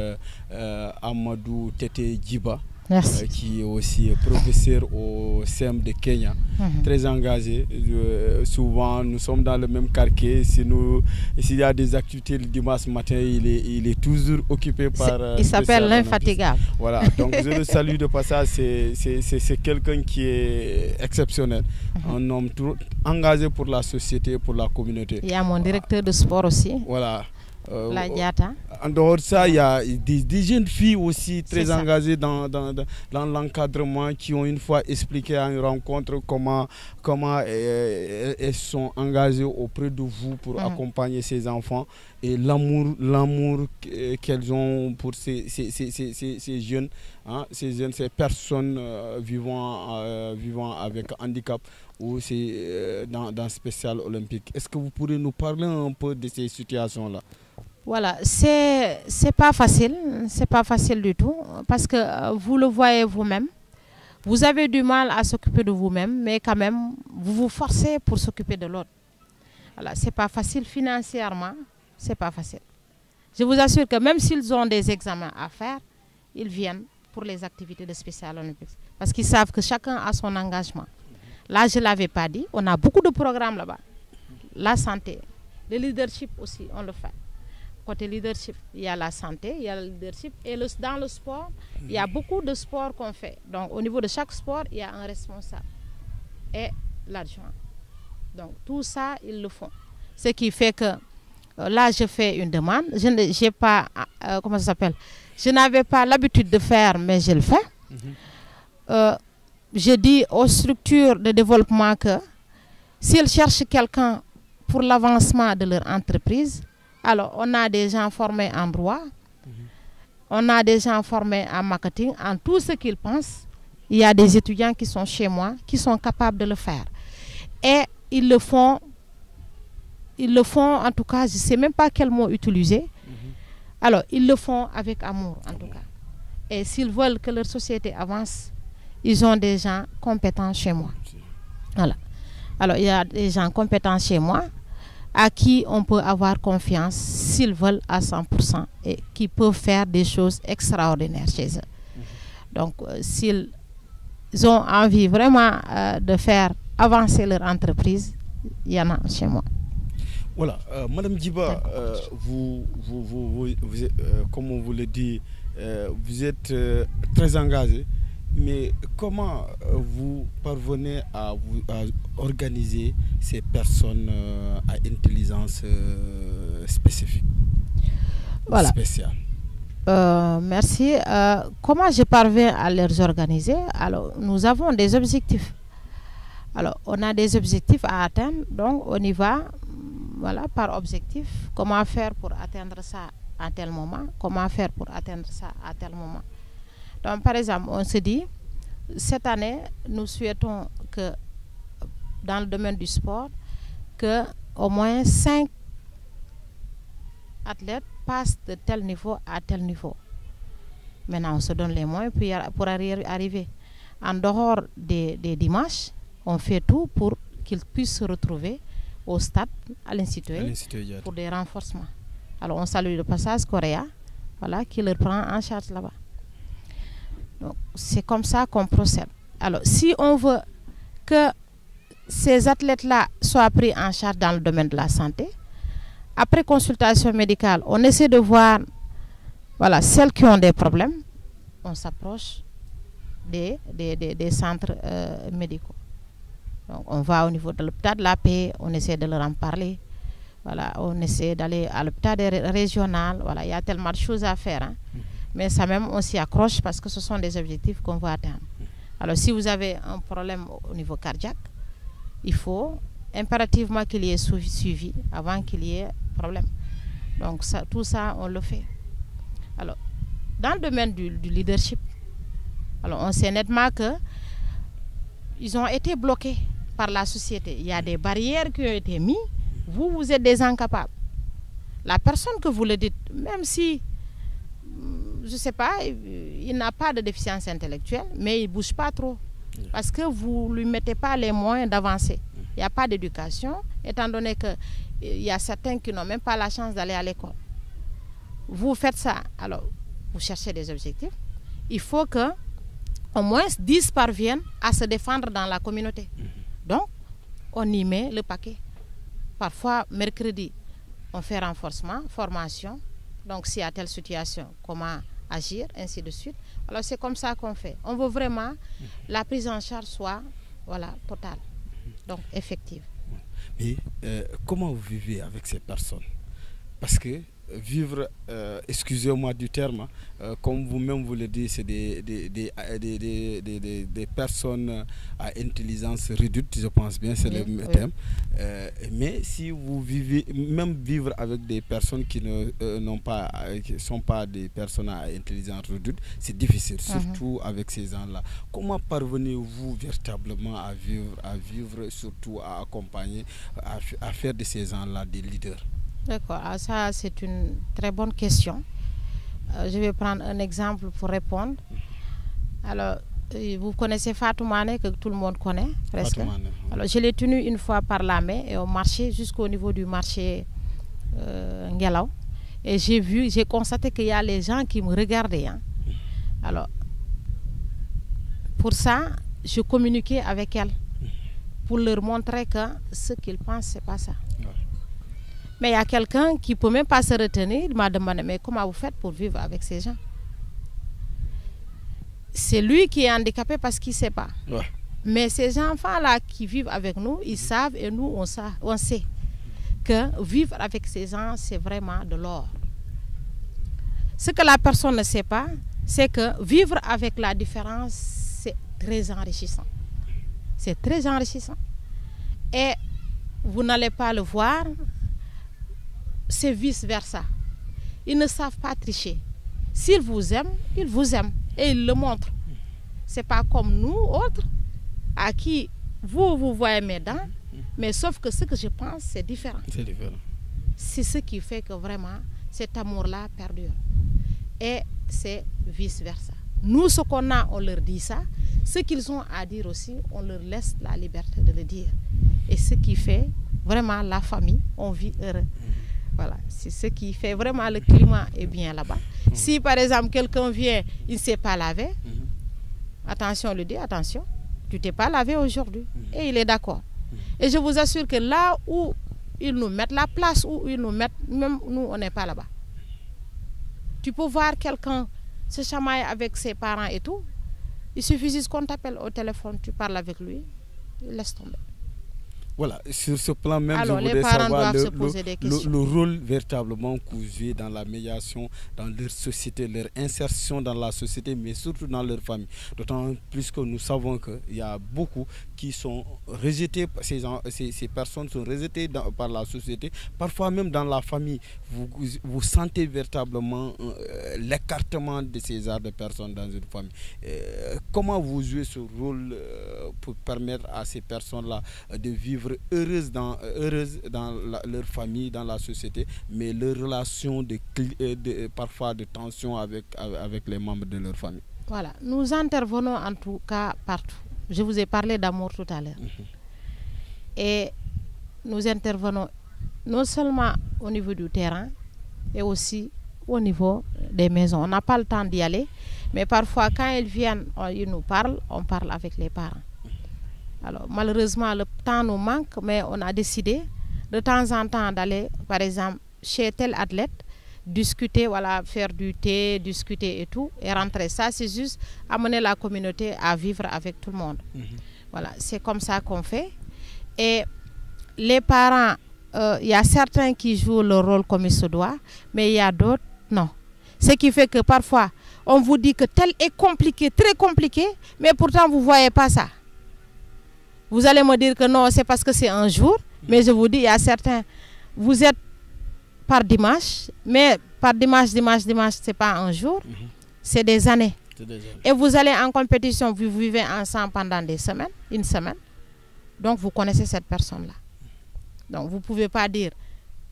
Speaker 2: Amadou Tete Djiba, qui est aussi professeur au CEM de Kenya, très engagé. Souvent, nous sommes dans le même quartier. S'il y a des activités le dimanche matin, il est toujours occupé par...
Speaker 3: il s'appelle l'infatigable.
Speaker 2: Voilà, donc je le salue de passage. C'est quelqu'un qui est exceptionnel, un homme engagé pour la société, pour la communauté.
Speaker 3: Il y a mon directeur de sport aussi.
Speaker 2: Voilà.
Speaker 3: La Diata.
Speaker 2: En dehors de ça, il y a des jeunes filles aussi très engagées dans l'encadrement qui ont une fois expliqué à une rencontre comment elles sont engagées auprès de vous pour accompagner ces enfants et l'amour qu'elles ont pour ces jeunes, hein, ces personnes vivant avec handicap ou dans spécial olympique. Est-ce que vous pourrez nous parler un peu de ces situations-là?
Speaker 3: Voilà, c'est pas facile du tout, parce que vous le voyez vous-même, vous avez du mal à s'occuper de vous-même, mais quand même, vous vous forcez pour s'occuper de l'autre. Voilà, c'est pas facile financièrement, c'est pas facile. Je vous assure que même s'ils ont des examens à faire, ils viennent pour les activités de Special Olympics, parce qu'ils savent que chacun a son engagement. Là, je ne l'avais pas dit, on a beaucoup de programmes là-bas. La santé, le leadership aussi, on le fait. Côté leadership, il y a la santé, il y a le leadership. Et dans le sport, il y a beaucoup de sports qu'on fait. Donc, au niveau de chaque sport, il y a un responsable et l'adjoint. Donc, tout ça, ils le font. Ce qui fait que là, je fais une demande. Je n'ai pas, comment ça s'appelle? Je n'avais pas l'habitude de faire, mais je le fais. Je dis aux structures de développement que s'ils cherchent quelqu'un pour l'avancement de leur entreprise, alors on a des gens formés en droit, on a des gens formés en marketing, en tout ce qu'ils pensent. Il y a des étudiants qui sont chez moi, qui sont capables de le faire. Et ils le font en tout cas, je ne sais même pas quel mot utiliser. Alors, ils le font avec amour, en tout cas. Et s'ils veulent que leur société avance, ils ont des gens compétents chez moi. Voilà. Alors, il y a des gens compétents chez moi à qui on peut avoir confiance s'ils veulent à 100% et qui peuvent faire des choses extraordinaires chez eux. Donc, s'ils ont envie vraiment de faire avancer leur entreprise, il y en a chez moi.
Speaker 2: Voilà, Madame Djiba, vous comme on vous le dit, vous êtes très engagée, mais comment vous parvenez à organiser ces personnes à intelligence spécifique,
Speaker 3: voilà,
Speaker 2: spéciale?
Speaker 3: Merci. Comment je parviens à les organiser? Alors, nous avons des objectifs. Alors, on a des objectifs à atteindre, donc on y va. Voilà, par objectif, comment faire pour atteindre ça à tel moment, comment faire pour atteindre ça à tel moment. Donc, par exemple, on se dit, cette année, nous souhaitons que, dans le domaine du sport, que au moins 5 athlètes passent de tel niveau à tel niveau. Maintenant, on se donne les moyens pour arriver. En dehors des dimanches, on fait tout pour qu'ils puissent se retrouver au stade, à l'Institut, pour des renforcements. Alors, on salue le passage Correa, voilà, qui leur prend en charge là-bas. Donc, c'est comme ça qu'on procède. Alors, si on veut que ces athlètes-là soient pris en charge dans le domaine de la santé, après consultation médicale, on essaie de voir, voilà, celles qui ont des problèmes, on s'approche des centres médicaux. Donc, on va au niveau de l'hôpital de la Paix, on essaie de leur en parler. Voilà, on essaie d'aller à l'hôpital régional. Voilà, il y a tellement de choses à faire. Hein. Mais ça même, on s'y accroche parce que ce sont des objectifs qu'on veut atteindre. Alors, si vous avez un problème au niveau cardiaque, il faut impérativement qu'il y ait suivi avant qu'il y ait problème. Donc, ça, tout ça, on le fait. Alors, dans le domaine du leadership, alors on sait nettement que ils ont été bloqués par la société. Il y a des barrières qui ont été mises. Vous êtes des incapables. La personne que vous le dites, même si, je ne sais pas, il n'a pas de déficience intellectuelle, mais il ne bouge pas trop. Parce que vous ne lui mettez pas les moyens d'avancer. Il n'y a pas d'éducation, étant donné qu'il y a certains qui n'ont même pas la chance d'aller à l'école. Vous faites ça, alors vous cherchez des objectifs. Il faut que au moins 10 parviennent à se défendre dans la communauté. Donc, on y met le paquet. Parfois, mercredi, on fait renforcement, formation. Donc, s'il y a telle situation, comment agir, ainsi de suite. Alors, c'est comme ça qu'on fait. On veut vraiment la prise en charge soit, voilà, totale, donc effective.
Speaker 2: Mais comment vous vivez avec ces personnes? Parce que vivre, excusez-moi du terme, comme vous-même vous le dites, c'est des personnes à intelligence réduite, je pense bien, c'est le thème. Mais si vous vivez, même vivre avec des personnes qui qui sont pas des personnes à intelligence réduite, c'est difficile, surtout avec ces gens-là. Comment parvenez-vous véritablement à vivre, surtout à accompagner, à faire de ces gens-là des leaders?
Speaker 3: D'accord, ça c'est une très bonne question. Je vais prendre un exemple pour répondre. Alors, vous connaissez Fatou Mané, que tout le monde connaît, presque. Alors, je l'ai tenu une fois par la main et on marchait jusqu'au niveau du marché Ngelaw. Et j'ai constaté qu'il y a les gens qui me regardaient. Hein. Alors, pour ça, je communiquais avec elles pour leur montrer que ce qu'ils pensent, c'est pas ça. Mais il y a quelqu'un qui ne peut même pas se retenir. Il m'a demandé, mais comment vous faites pour vivre avec ces gens? C'est lui qui est handicapé parce qu'il ne sait pas. Ouais. Mais ces enfants-là qui vivent avec nous, ils savent et nous, on sait que vivre avec ces gens, c'est vraiment de l'or. Ce que la personne ne sait pas, c'est que vivre avec la différence, c'est très enrichissant. C'est très enrichissant. Et vous n'allez pas le voir. C'est vice-versa. Ils ne savent pas tricher. S'ils vous aiment, ils vous aiment. Et ils le montrent. Ce n'est pas comme nous, autres, à qui vous voyez mes dents, mais sauf que ce que je pense, c'est différent. C'est différent. C'est ce qui fait que vraiment, cet amour-là perdure. Et c'est vice-versa. Nous, ce qu'on a, on leur dit ça. Ce qu'ils ont à dire aussi, on leur laisse la liberté de le dire. Et ce qui fait vraiment la famille, on vit heureux. Voilà, c'est ce qui fait vraiment le climat est bien là-bas. Si par exemple quelqu'un vient, il ne s'est pas lavé, attention, on lui dit, attention, tu ne t'es pas lavé aujourd'hui. Et il est d'accord. Et je vous assure que là où ils nous mettent, la place où ils nous mettent, même nous, on n'est pas là-bas. Tu peux voir quelqu'un se chamailler avec ses parents et tout. Il suffit juste qu'on t'appelle au téléphone, tu parles avec lui, il laisse tomber.
Speaker 2: Voilà, sur ce plan même,
Speaker 3: alors,
Speaker 2: je voudrais savoir le rôle véritablement que vous jouez dans la médiation, dans leur société, leur insertion dans la société, mais surtout dans leur famille. D'autant plus que nous savons qu'il y a beaucoup qui sont rejetés, ces personnes sont rejetées par la société, parfois même dans la famille. Vous sentez véritablement l'écartement de ces genres de personnes dans une famille. Comment vous jouez ce rôle pour permettre à ces personnes-là de vivre heureuses dans leur famille, dans la société, mais leurs relations parfois de tension avec les membres de leur famille?
Speaker 3: Voilà, nous intervenons en tout cas partout. Je vous ai parlé d'amour tout à l'heure. Et nous intervenons non seulement au niveau du terrain, et aussi au niveau des maisons. On n'a pas le temps d'y aller, mais parfois quand ils viennent, ils nous parlent, on parle avec les parents. Alors malheureusement, le temps nous manque, mais on a décidé de temps en temps d'aller, par exemple, chez tel athlète, discuter, voilà, faire du thé, discuter et tout, et rentrer. Ça, c'est juste amener la communauté à vivre avec tout le monde. Voilà, c'est comme ça qu'on fait. Et les parents, il y a certains qui jouent le rôle comme il se doit, mais il y a d'autres, non. Ce qui fait que parfois, on vous dit que tel est compliqué, très compliqué, mais pourtant vous ne voyez pas ça. Vous allez me dire que non, c'est parce que c'est un jour, mais je vous dis, il y a certains, vous êtes par dimanche, mais par dimanche, ce n'est pas un jour, c'est des années. Et vous allez en compétition, vous vivez ensemble pendant des semaines, une semaine, donc vous connaissez cette personne-là. Donc vous ne pouvez pas dire,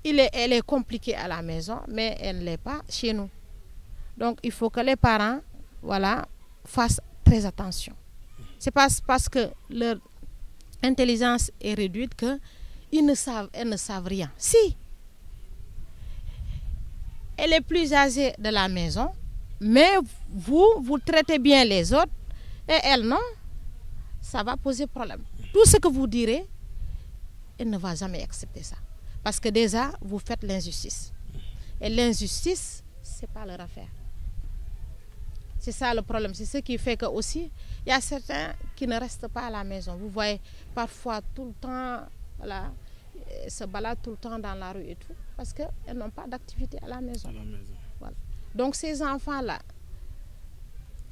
Speaker 3: elle est compliquée à la maison, mais elle ne l'est pas chez nous. Donc il faut que les parents, voilà, fassent très attention. C'est pas parce que leur intelligence est réduite qu'elles ne savent rien. Si, elle est plus âgée de la maison, mais vous traitez bien les autres, et elle non, ça va poser problème. Tout ce que vous direz, elle ne va jamais accepter ça. Parce que déjà, vous faites l'injustice. Et l'injustice, ce n'est pas leur affaire. C'est ça le problème. C'est ce qui fait que aussi, il y a certains qui ne restent pas à la maison. Vous voyez, parfois, tout le temps, voilà, se baladent tout le temps dans la rue et tout, parce qu'elles n'ont pas d'activité à la maison. Voilà. Donc ces enfants-là,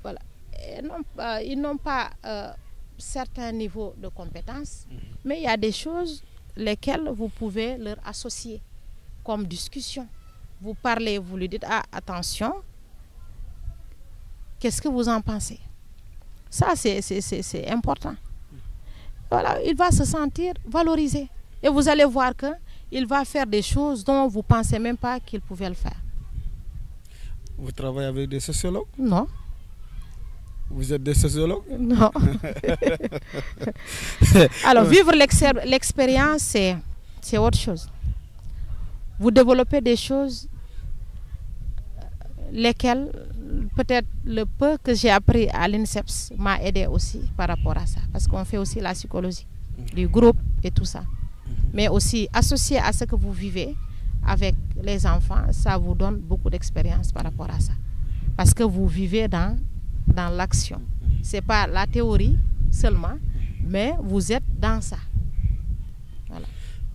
Speaker 3: voilà, ils n'ont pas certains niveaux de compétences, mais il y a des choses lesquelles vous pouvez leur associer comme discussion. Vous parlez, vous lui dites, ah, attention, qu'est-ce que vous en pensez? Ça, c'est important. Voilà, il va se sentir valorisé. Et vous allez voir qu'il va faire des choses dont vous ne pensez même pas qu'il pouvait le faire.
Speaker 2: Vous travaillez avec des sociologues?
Speaker 3: Non.
Speaker 2: Vous êtes des sociologues?
Speaker 3: Non. Alors, vivre l'expérience, c'est autre chose. Vous développez des choses lesquelles, peut-être le peu que j'ai appris à l'INSEPS m'a aidé aussi par rapport à ça. Parce qu'on fait aussi la psychologie du groupe et tout ça. Mais aussi, associé à ce que vous vivez avec les enfants, ça vous donne beaucoup d'expérience par rapport à ça. Parce que vous vivez dans l'action. Ce n'est pas la théorie seulement, mais vous êtes dans ça. Voilà.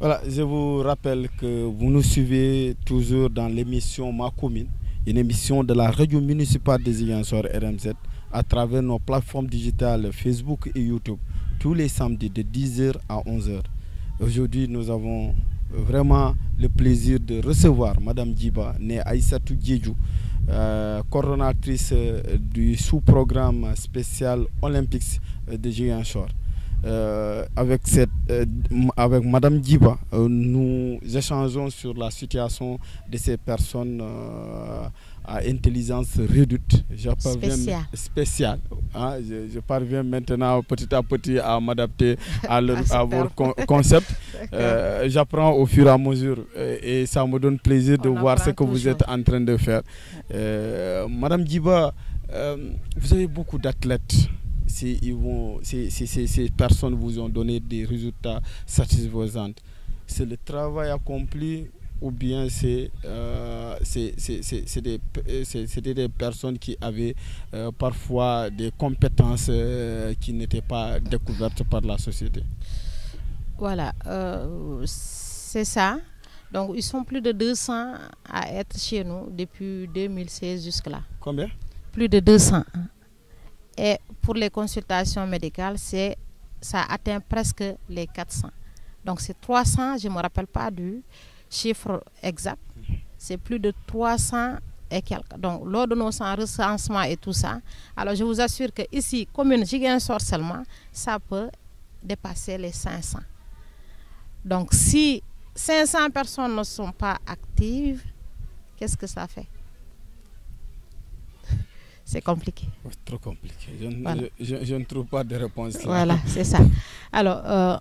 Speaker 2: Voilà, je vous rappelle que vous nous suivez toujours dans l'émission Ma Commune, une émission de la radio municipale des Ziguinchor RMZ à travers nos plateformes digitales Facebook et YouTube, tous les samedis de 10h à 11h. Aujourd'hui, nous avons vraiment le plaisir de recevoir Madame Djiba, née Aïssatou Diédhiou, coordonnatrice du sous-programme spécial Olympics de Ziguinchor. Avec Madame Djiba, nous échangeons sur la situation de ces personnes à intelligence réduite. Spéciale. Hein, je parviens maintenant petit à petit à m'adapter à votre concept. J'apprends au fur et à mesure et ça me donne plaisir de voir ce que vous êtes en train de faire. Madame Djiba, vous avez beaucoup d'athlètes. Ces personnes vous ont donné des résultats satisfaisants. C'est le travail accompli ou bien c'était des personnes qui avaient parfois des compétences qui n'étaient pas découvertes par la société?
Speaker 3: Voilà, c'est ça. Donc ils sont plus de 200 à être chez nous depuis 2016 jusque-là.
Speaker 2: Combien? Plus
Speaker 3: de 200. Et pour les consultations médicales, ça atteint presque les 400. Donc c'est 300, je ne me rappelle pas du chiffre exact. C'est plus de 300 et quelques. Donc lors de nos recensements et tout ça, alors je vous assure que ici, commune Ziguinchor seulement, ça peut dépasser les 500. Donc si 500 personnes ne sont pas actives, qu'est-ce que ça fait? C'est compliqué.
Speaker 2: Trop compliqué. Je ne trouve pas de réponse là.
Speaker 3: Voilà, c'est ça. Alors,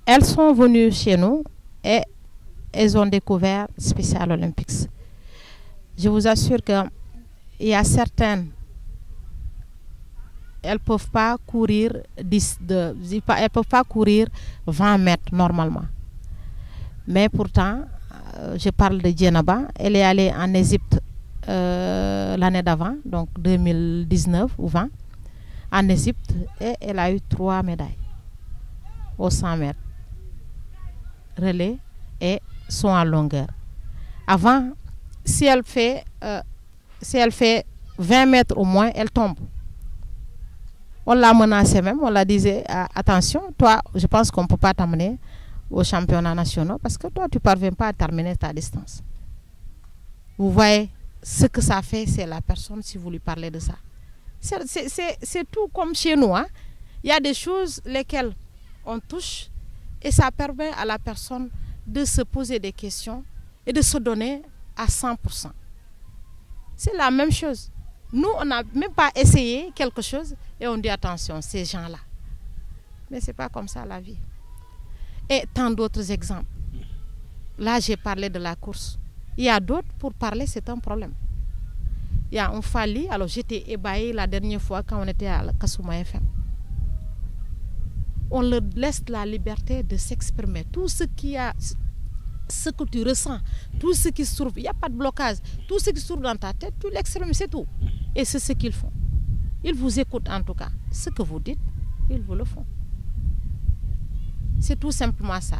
Speaker 3: elles sont venues chez nous et elles ont découvert Special Olympics. Je vous assure qu'il y a certaines, elles ne peuvent pas courir elles peuvent pas courir 20 mètres normalement. Mais pourtant, je parle de Djenaba, elle est allée en Égypte l'année d'avant, donc 2019 ou 20, en Égypte, et elle a eu 3 médailles au 100 mètres relais et saut en longueur. Avant, si elle fait 20 mètres au moins, elle tombe. On l'a menacé même, on la disait attention, toi, je pense qu'on ne peut pas t'amener aux championnats nationaux parce que toi, tu ne parviens pas à terminer ta distance. Vous voyez ce que ça fait, c'est la personne si vous lui parlez de ça. C'est tout comme chez nous. Hein. Il y a des choses lesquelles on touche et ça permet à la personne de se poser des questions et de se donner à 100%. C'est la même chose. Nous, on n'a même pas essayé quelque chose et on dit attention, ces gens-là. Mais ce n'est pas comme ça la vie. Et tant d'autres exemples. Là, j'ai parlé de la course. Il y a d'autres, pour parler, c'est un problème. Il y a un Fali, alors j'étais ébahie la dernière fois quand on était à Kassouma FM. On leur laisse la liberté de s'exprimer. Tout ce que tu ressens, tout ce qui se trouve, il n'y a pas de blocage. Tout ce qui se trouve dans ta tête, tu l'exprimes, c'est tout. Et c'est ce qu'ils font. Ils vous écoutent en tout cas. Ce que vous dites, ils vous le font. C'est tout simplement ça.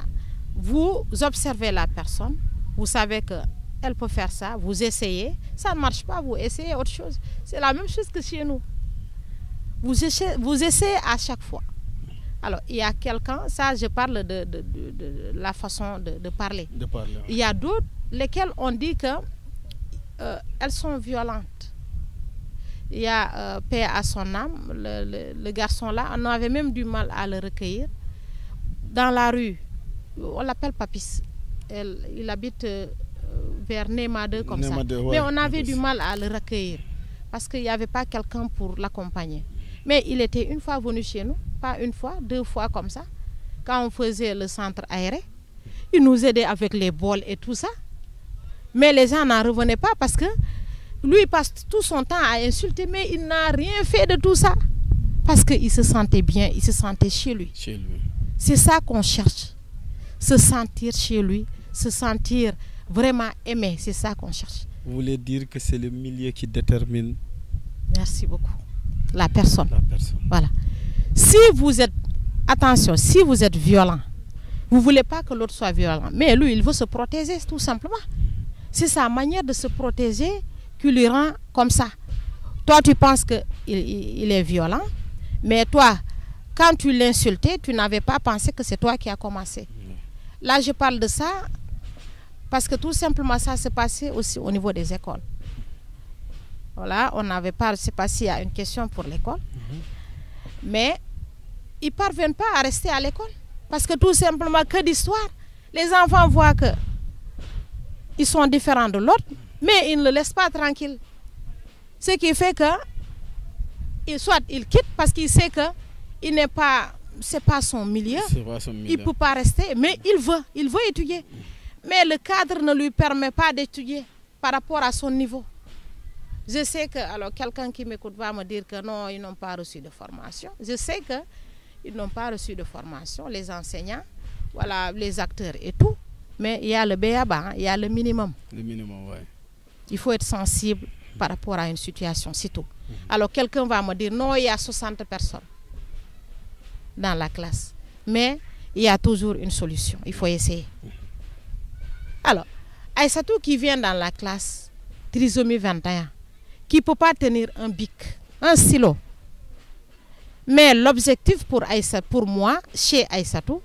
Speaker 3: Vous observez la personne, vous savez qu'elle peut faire ça, vous essayez, ça ne marche pas, vous essayez autre chose. C'est la même chose que chez nous. Vous essayez à chaque fois. Alors, il y a quelqu'un, ça je parle de la façon de parler. Il y a d'autres, lesquelles on dit qu'elles sont violentes. Il y a paix à son âme, le garçon là, on avait même du mal à le recueillir. Dans la rue, on l'appelle Papis. Il habite vers Néma 2 comme ça. Ouais, mais on avait du mal à le recueillir parce qu'il n'y avait pas quelqu'un pour l'accompagner. Mais il était une fois venu chez nous, pas une fois, 2 fois comme ça. Quand on faisait le centre aéré, il nous aidait avec les bols et tout ça. Mais les gens n'en revenaient pas parce que lui, il passe tout son temps à insulter, mais il n'a rien fait de tout ça. Parce qu'il se sentait bien, il se sentait chez lui. C'est ça qu'on cherche. Se sentir chez lui, se sentir vraiment aimé, c'est ça qu'on cherche.
Speaker 2: Vous voulez dire que c'est le milieu qui détermine?
Speaker 3: Merci beaucoup. La personne.
Speaker 2: La personne.
Speaker 3: Voilà. Si vous êtes, attention, si vous êtes violent, vous ne voulez pas que l'autre soit violent, mais lui, il veut se protéger tout simplement. C'est sa manière de se protéger qui lui rend comme ça. Toi, tu penses qu'il est violent, mais toi, quand tu l'insultais, tu n'avais pas pensé que c'est toi qui as commencé. Là, je parle de ça parce que tout simplement, ça s'est passé aussi au niveau des écoles. Voilà, on n'avait pas, je ne sais pas s'il y a une question pour l'école, mais ils ne parviennent pas à rester à l'école parce que tout simplement, que d'histoire, les enfants voient qu'ils sont différents de l'autre, mais ils ne le laissent pas tranquille. Ce qui fait que, soit il quitte parce qu'il sait que il n'est pas, c'est pas son milieu. Il ne peut pas rester, mais il veut étudier. Mais le cadre ne lui permet pas d'étudier par rapport à son niveau. Je sais que, alors quelqu'un qui m'écoute va me dire que non, ils n'ont pas reçu de formation. Je sais qu'ils n'ont pas reçu de formation, les enseignants, voilà, les acteurs et tout. Mais il y a le BABA, il y a le minimum.
Speaker 2: Le minimum, oui.
Speaker 3: Il faut être sensible par rapport à une situation, c'est tout. Alors quelqu'un va me dire non, il y a 60 personnes dans la classe. Mais il y a toujours une solution, il faut essayer. Alors, Aïssatou qui vient dans la classe, trisomie 21, qui ne peut pas tenir un bic, un stylo. Mais l'objectif pour moi, chez Aïssatou,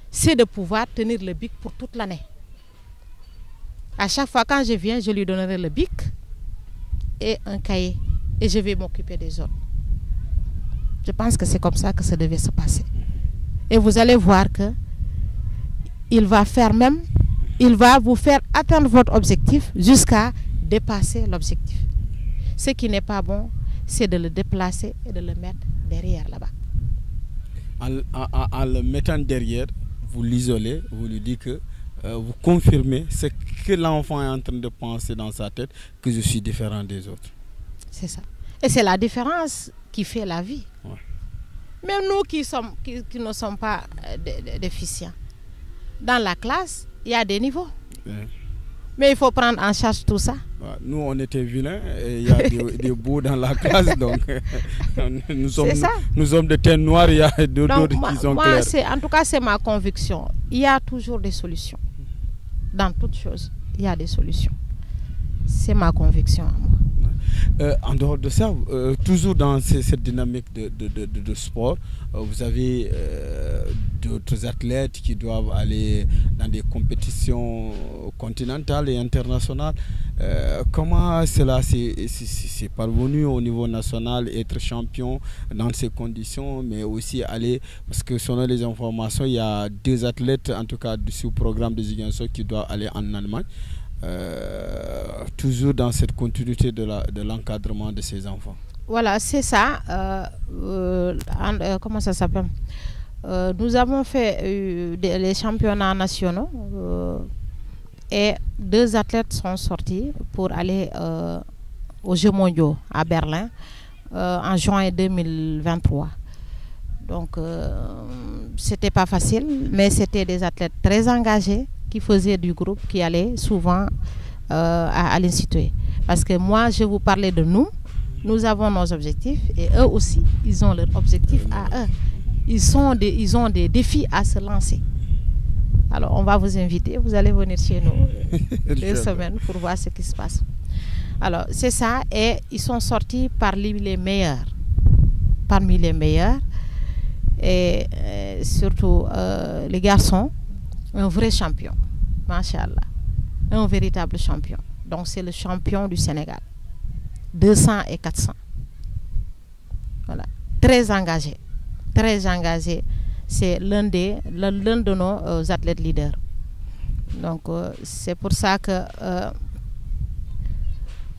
Speaker 3: c'est de pouvoir tenir le bic pour toute l'année. À chaque fois quand je viens, je lui donnerai le bic et un cahier. Et je vais m'occuper des autres. Je pense que c'est comme ça que ça devait se passer. Et vous allez voir que il va vous faire atteindre votre objectif jusqu'à dépasser l'objectif. Ce qui n'est pas bon, c'est de le déplacer et de le mettre derrière là-bas.
Speaker 2: En le mettant derrière, vous l'isolez, vous lui dites que vous confirmez ce que l'enfant est en train de penser dans sa tête, que je suis différent des autres.
Speaker 3: C'est ça. Et c'est la différence qui fait la vie. Ouais. Même nous qui ne sommes pas déficients. Dans la classe, il y a des niveaux. Ouais. Mais il faut prendre en charge tout ça. Nous,
Speaker 2: on était vilains et il y a des beaux dans la classe. Donc, nous sommes de teintes noires, il y a d'autres qui sont clairs.
Speaker 3: En tout cas, c'est ma conviction. Il y a toujours des solutions. Dans toutes choses, il y a des solutions. C'est ma conviction à moi.
Speaker 2: En dehors de ça, toujours dans cette dynamique de sport, vous avez d'autres athlètes qui doivent aller dans des compétitions continentales et internationales. Comment cela s'est parvenu au niveau national, être champion dans ces conditions, mais aussi aller, parce que selon les informations, il y a 2 athlètes, en tout cas du sous-programme des Ziguinchor, qui doivent aller en Allemagne. Toujours dans cette continuité de l'encadrement de ces enfants.
Speaker 3: Voilà, c'est ça. Comment ça s'appelle? Nous avons fait les championnats nationaux et 2 athlètes sont sortis pour aller aux Jeux mondiaux à Berlin en juin 2023. Donc, c'était pas facile, mais c'était des athlètes très engagés qui faisaient du groupe, qui allaient souvent à l'Institut. Parce que moi, je vous parlais de nous avons nos objectifs et eux aussi, ils ont leurs objectifs à eux. ils ont des défis à se lancer. Alors, on va vous inviter, vous allez venir chez nous 2 semaines pour voir ce qui se passe. Alors, c'est ça, et ils sont sortis parmi les meilleurs. Parmi les meilleurs, et surtout les garçons, un vrai champion, Masha'Allah, un véritable champion. Donc, c'est le champion du Sénégal, 200 et 400. Voilà, très engagé, très engagé. C'est l'un de nos athlètes leaders. Donc, c'est pour ça que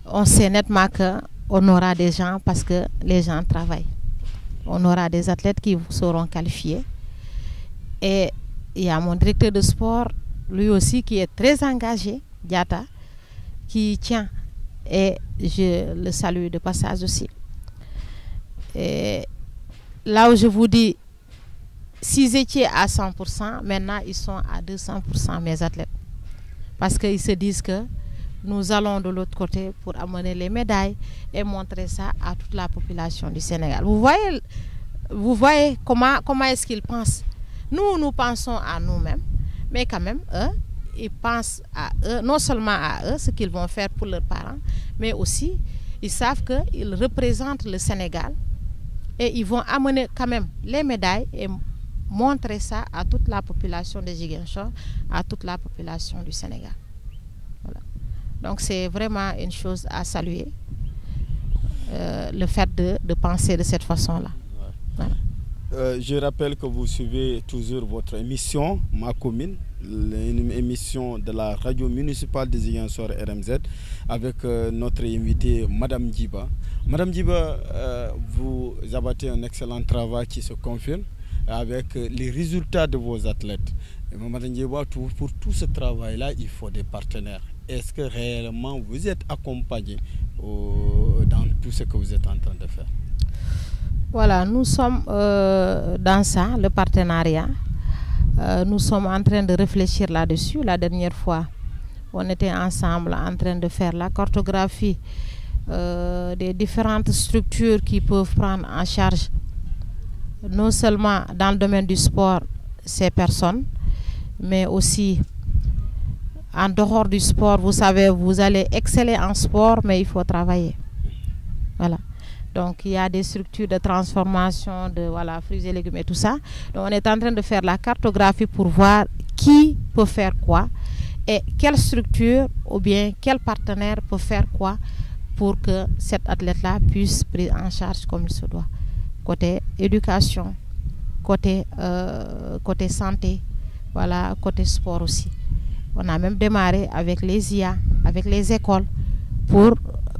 Speaker 3: on sait nettement qu'on aura des gens, parce que les gens travaillent. On aura des athlètes qui seront qualifiés. Et il y a mon directeur de sport, lui aussi, qui est très engagé, Diata, qui tient. Et je le salue de passage aussi. Et là où je vous dis, s'ils étaient à 100%, maintenant ils sont à 200%, mes athlètes. Parce qu'ils se disent que nous allons de l'autre côté pour amener les médailles et montrer ça à toute la population du Sénégal. Vous voyez comment est-ce qu'ils pensent. Nous pensons à nous-mêmes, mais quand même, eux, ils pensent à eux, non seulement à eux, ce qu'ils vont faire pour leurs parents, mais aussi, ils savent qu'ils représentent le Sénégal et ils vont amener quand même les médailles et montrer ça à toute la population de Ziguinchor, à toute la population du Sénégal. Voilà. Donc c'est vraiment une chose à saluer, le fait de penser de cette façon-là. Ouais. Voilà.
Speaker 2: Je rappelle que vous suivez toujours votre émission, Ma Commune, une émission de la radio municipale de Ziguinchor RMZ, avec notre invitée Madame Djiba. Madame Djiba, vous abattez un excellent travail qui se confirme avec les résultats de vos athlètes. Et Madame Djiba, pour tout ce travail-là, il faut des partenaires. Est-ce que réellement vous êtes accompagné dans tout ce que vous êtes en train de faire?
Speaker 3: Voilà, nous sommes dans ça, le partenariat. Nous sommes en train de réfléchir là-dessus. La dernière fois, on était ensemble en train de faire la cartographie des différentes structures qui peuvent prendre en charge non seulement dans le domaine du sport ces personnes, mais aussi en dehors du sport. Vous savez, vous allez exceller en sport, mais il faut travailler. Voilà. Donc il y a des structures de transformation de fruits et légumes et tout ça. Donc on est en train de faire la cartographie pour voir qui peut faire quoi et quelle structure ou bien quel partenaire peut faire quoi pour que cet athlète-là puisse prendre en charge comme il se doit. Côté éducation, côté santé, voilà, côté sport aussi. On a même démarré avec les IA, avec les écoles, pour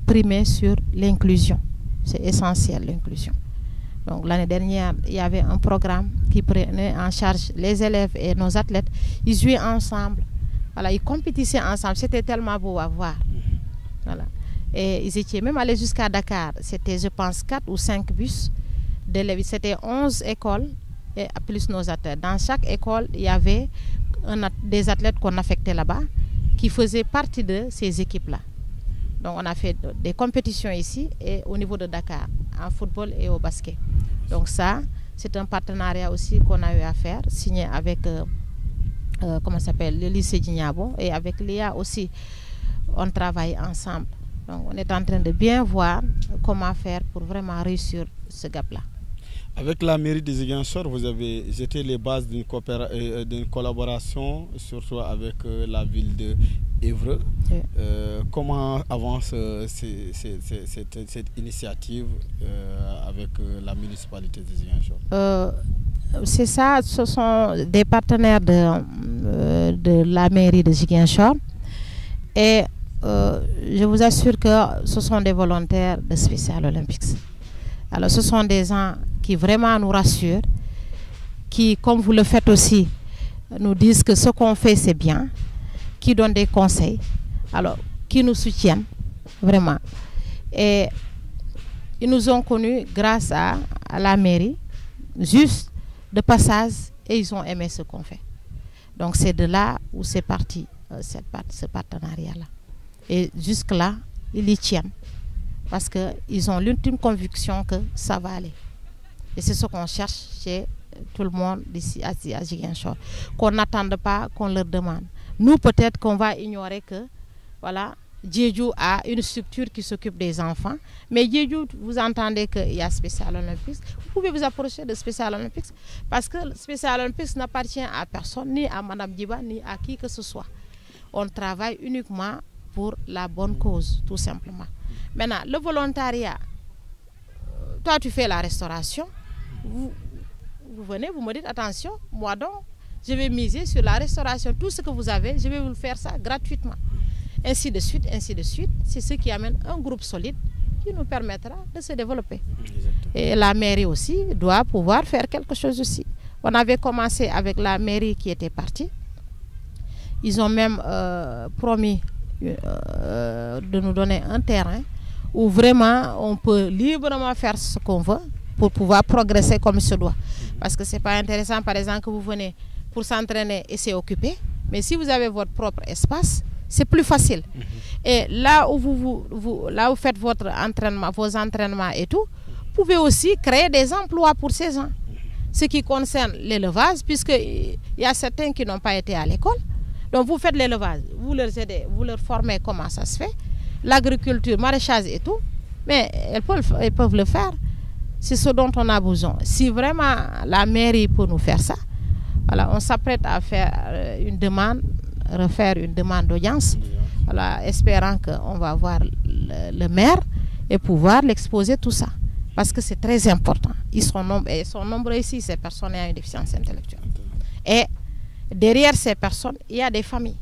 Speaker 3: primer sur l'inclusion. C'est essentiel, l'inclusion. Donc l'année dernière, il y avait un programme qui prenait en charge les élèves et nos athlètes. Ils jouaient ensemble, voilà, ils compétissaient ensemble. C'était tellement beau à voir. Voilà. Et ils étaient même allés jusqu'à Dakar. C'était, je pense, 4 ou 5 bus d'élèves. C'était 11 écoles et plus nos athlètes. Dans chaque école, il y avait des athlètes qu'on affectait là-bas qui faisaient partie de ces équipes-là. Donc on a fait des compétitions ici et au niveau de Dakar, en football et au basket. Donc ça, c'est un partenariat aussi qu'on a eu à faire, signé avec le lycée d'Ignabo, et avec l'IA aussi, on travaille ensemble. Donc on est en train de bien voir comment faire pour vraiment réussir ce gap-là.
Speaker 2: Avec la mairie de Ziguinchor, vous avez jeté les bases d'une collaboration, surtout avec la ville de Évreux. Oui. Comment avance cette initiative avec la municipalité de Ziguinchor?
Speaker 3: C'est ça, ce sont des partenaires de la mairie de Ziguinchor. Et je vous assure que ce sont des volontaires de Special Olympics. Alors ce sont des gens qui vraiment nous rassurent, qui, comme vous le faites aussi, nous disent que ce qu'on fait c'est bien, qui donnent des conseils, alors qui nous soutiennent vraiment. Et ils nous ont connus grâce à la mairie, juste de passage, et ils ont aimé ce qu'on fait. Donc c'est de là où c'est parti, ce partenariat-là. Et jusque-là, ils y tiennent, parce qu'ils ont l'ultime conviction que ça va aller. Et c'est ce qu'on cherche chez tout le monde d'ici à Ziguinchor, qu'on n'attende pas qu'on leur demande. Nous, peut-être qu'on va ignorer que, voilà, Diédhiou a une structure qui s'occupe des enfants, mais Diédhiou, vous entendez qu'il y a Special Olympics, vous pouvez vous approcher de Special Olympics, parce que Special Olympics n'appartient à personne, ni à Madame Djiba, ni à qui que ce soit. On travaille uniquement pour la bonne cause, tout simplement. Maintenant, le volontariat, toi tu fais la restauration, vous venez, vous me dites attention, moi donc, je vais miser sur la restauration, tout ce que vous avez, je vais vous faire ça gratuitement. Ainsi de suite, ainsi de suite. C'est ce qui amène un groupe solide qui nous permettra de se développer. Exactement. Et la mairie aussi doit pouvoir faire quelque chose aussi. On avait commencé avec la mairie qui était partie. Ils ont même promis de nous donner un terrain où vraiment on peut librement faire ce qu'on veut pour pouvoir progresser comme il se doit. Parce que ce n'est pas intéressant, par exemple, que vous venez pour s'entraîner et c'est occupé. Mais si vous avez votre propre espace, c'est plus facile. Et là où vous faites votre entraînement, vos entraînements et tout, vous pouvez aussi créer des emplois pour ces gens. Ce qui concerne l'élevage, puisqu'il y a certains qui n'ont pas été à l'école. Donc vous faites l'élevage, vous leur aidez, vous leur formez comment ça se fait. L'agriculture, maraîchage et tout. Mais elles peuvent le faire. C'est ce dont on a besoin. Si vraiment la mairie peut nous faire ça, voilà, on s'apprête à faire une demande, refaire une demande d'audience, voilà, espérant qu'on va voir le maire et pouvoir l'exposer tout ça. Parce que c'est très important. Ils sont nombreux ici, ces personnes ayant une déficience intellectuelle. Et derrière ces personnes, il y a des familles.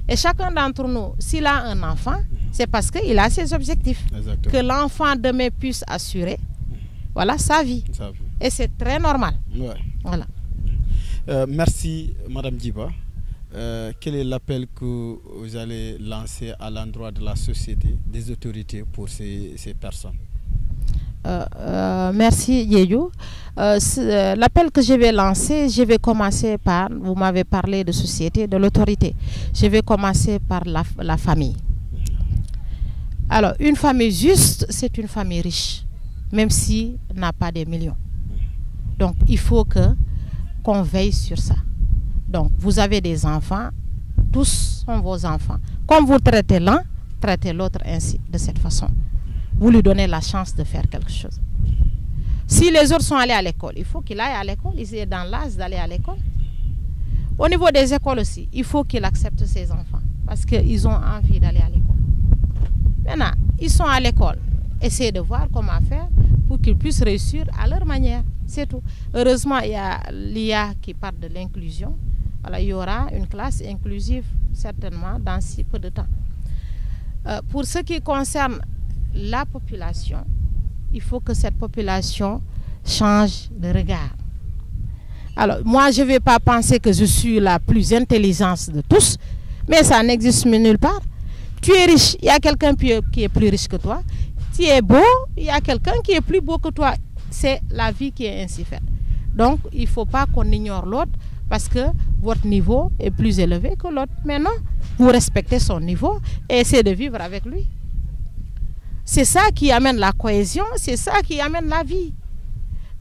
Speaker 3: Et chacun d'entre nous, s'il a un enfant, c'est parce qu'il a ses objectifs. Exactement. Que l'enfant demain puisse assurer, voilà, sa vie. Et c'est très normal. Ouais. Voilà.
Speaker 2: Merci, Madame Djiba. Quel est l'appel que vous allez lancer à l'endroit de la société, des autorités pour ces personnes?
Speaker 3: Merci Diédhiou. L'appel que je vais lancer, je vais commencer par, vous m'avez parlé de société, de l'autorité. Je vais commencer par la famille. Alors, une famille juste, c'est une famille riche, même si elle n'a pas des millions. Donc, il faut qu'on veille sur ça. Donc, vous avez des enfants, tous sont vos enfants. Comme vous traitez l'un, traitez l'autre ainsi, de cette façon. Vous lui donnez la chance de faire quelque chose. Si les autres sont allés à l'école, il faut qu'il aille à l'école, il est dans l'âge d'aller à l'école. Au niveau des écoles aussi, il faut qu'il accepte ses enfants, parce qu'ils ont envie d'aller à l'école. Maintenant, ils sont à l'école, essayez de voir comment faire pour qu'ils puissent réussir à leur manière, c'est tout. Heureusement, il y a l'IA qui parle de l'inclusion. Voilà, il y aura une classe inclusive certainement dans si peu de temps. Pour ce qui concerne la population, il faut que cette population change de regard. Alors, moi, je ne vais pas penser que je suis la plus intelligente de tous, mais ça n'existe nulle part. Tu es riche, il y a quelqu'un qui est plus riche que toi. Tu es beau, il y a quelqu'un qui est plus beau que toi. C'est la vie qui est ainsi faite. Donc, il ne faut pas qu'on ignore l'autre parce que votre niveau est plus élevé que l'autre. Mais non, vous respectez son niveau et essayez de vivre avec lui. C'est ça qui amène la cohésion, c'est ça qui amène la vie.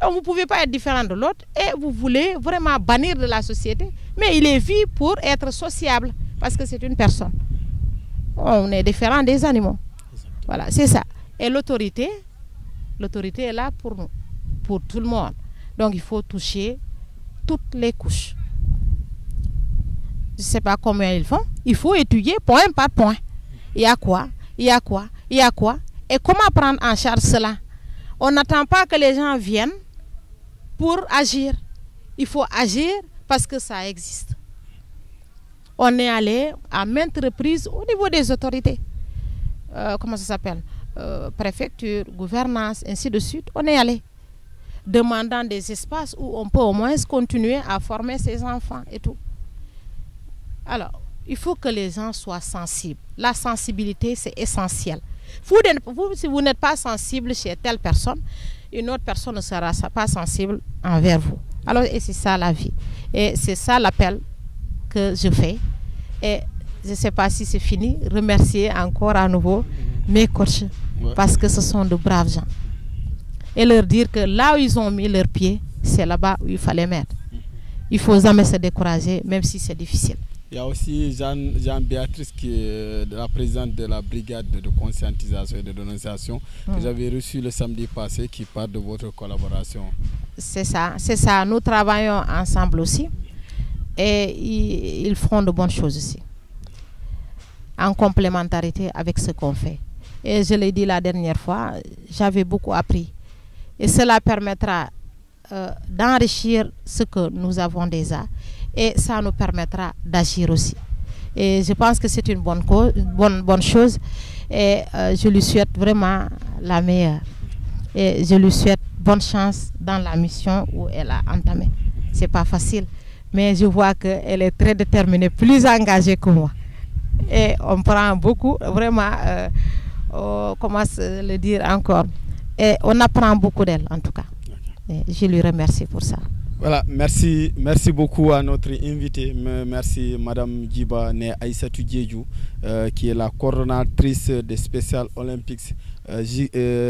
Speaker 3: Donc, vous ne pouvez pas être différent de l'autre et vous voulez vraiment bannir de la société. Mais il est vu pour être sociable parce que c'est une personne. On est différent des animaux. Voilà, c'est ça. Et l'autorité est là pour nous, pour tout le monde. Donc, il faut toucher toutes les couches. Je ne sais pas combien ils font. Il faut étudier point par point. Il y a quoi? Il y a quoi? Il y a quoi? Et comment prendre en charge cela? On n'attend pas que les gens viennent pour agir. Il faut agir parce que ça existe. On est allé à maintes reprises au niveau des autorités. Comment ça s'appelle? Préfecture, gouvernance, ainsi de suite. On est allé demandant des espaces où on peut au moins continuer à former ses enfants et tout. Alors, il faut que les gens soient sensibles. La sensibilité, c'est essentiel. Si vous n'êtes pas sensible chez telle personne, une autre personne ne sera pas sensible envers vous. Alors, et c'est ça la vie. Et c'est ça l'appel que je fais. Et je ne sais pas si c'est fini. Remercier encore à nouveau mes coachs parce que ce sont de braves gens. Et leur dire que là où ils ont mis leurs pieds, c'est là-bas où il fallait mettre. Il ne faut jamais se décourager, même si c'est difficile.
Speaker 2: Il y a aussi Jean-Béatrice qui est la présidente de la brigade de conscientisation et de dénonciation que j'avais reçue le samedi passé, qui parle de votre collaboration.
Speaker 3: C'est ça. Nous travaillons ensemble aussi et ils feront de bonnes choses aussi, en complémentarité avec ce qu'on fait. Et je l'ai dit la dernière fois, j'avais beaucoup appris. Et cela permettra d'enrichir ce que nous avons déjà. Et ça nous permettra d'agir aussi. Et je pense que c'est une bonne chose. Et je lui souhaite vraiment la meilleure. Et je lui souhaite bonne chance dans la mission où elle a entamé. C'est pas facile, mais je vois qu'elle est très déterminée, plus engagée que moi. Et on prend beaucoup, vraiment, comment le dire encore. Et on apprend beaucoup d'elle, en tout cas. Et je lui remercie pour ça.
Speaker 2: Voilà, merci beaucoup à notre invité. Merci Madame Djiba Né Aïssatou Diédhiou, qui est la coordonnatrice des Special Olympics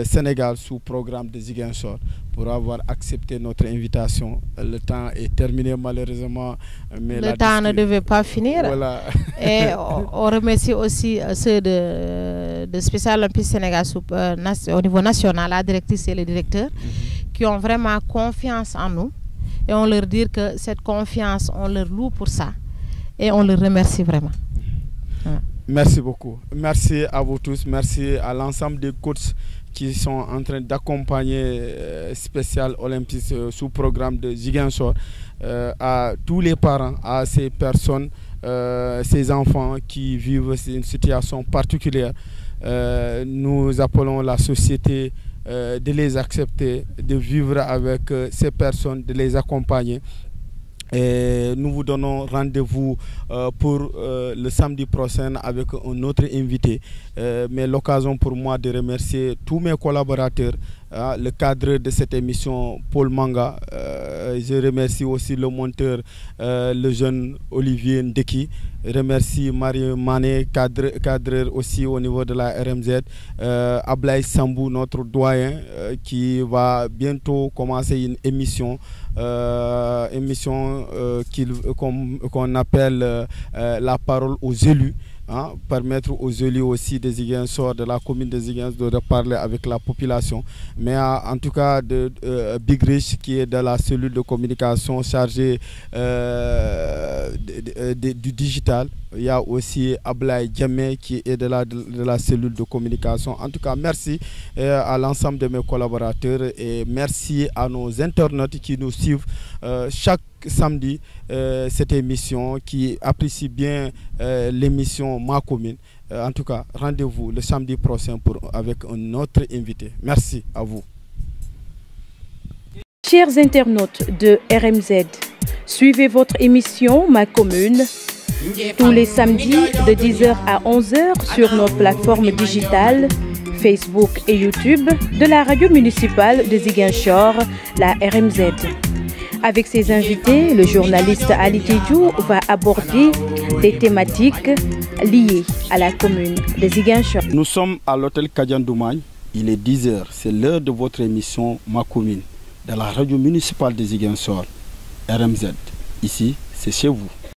Speaker 2: Sénégal sous programme de Ziguinchor, pour avoir accepté notre invitation. Le temps est terminé malheureusement. Mais
Speaker 3: le temps ne devait pas finir.
Speaker 2: Voilà.
Speaker 3: Et on remercie aussi ceux de Special Olympics Sénégal au niveau national, la directrice et le directeur, qui ont vraiment confiance en nous. Et on leur dit que cette confiance, on leur loue pour ça. Et on leur remercie vraiment.
Speaker 2: Merci beaucoup. Merci à vous tous. Merci à l'ensemble des coachs qui sont en train d'accompagner Special Olympics sous programme de Ziguinchor, à tous les parents, à ces personnes, ces enfants qui vivent une situation particulière. Nous appelons la société de les accepter, de vivre avec ces personnes, de les accompagner. Et nous vous donnons rendez-vous pour le samedi prochain avec un autre invité. Mais l'occasion pour moi de remercier tous mes collaborateurs, le cadre de cette émission, Paul Manga. Je remercie aussi le monteur, le jeune Olivier Ndeki. Je remercie Marie Mané, cadre aussi au niveau de la RMZ. Ablaï Sambou, notre doyen, qui va bientôt commencer une émission. Qu'on appelle la parole aux élus, permettre aux élus aussi des Ziguinchor, de la commune de Ziguinchor, de parler avec la population. Mais en tout cas de Big Rich, qui est de la cellule de communication chargée du digital. Il y a aussi Ablaï Djamé qui est de la cellule de communication. En tout cas, merci à l'ensemble de mes collaborateurs et merci à nos internautes qui nous suivent chaque samedi cette émission, qui apprécie bien l'émission Ma Commune. En tout cas, rendez-vous le samedi prochain avec un autre invité. Merci à vous.
Speaker 1: Chers internautes de RMZ, suivez votre émission Ma Commune tous les samedis de 10h à 11h sur nos plateformes digitales Facebook et YouTube de la radio municipale de Ziguinchor, la RMZ. Avec ses invités, le journaliste Ali Diédhiou va aborder des thématiques liées à la commune de Ziguinchor.
Speaker 2: Nous sommes à l'hôtel Kadiandoumagne. Il est 10h. C'est l'heure de votre émission Ma Commune de la radio municipale de Ziguinchor, RMZ. Ici, c'est chez vous.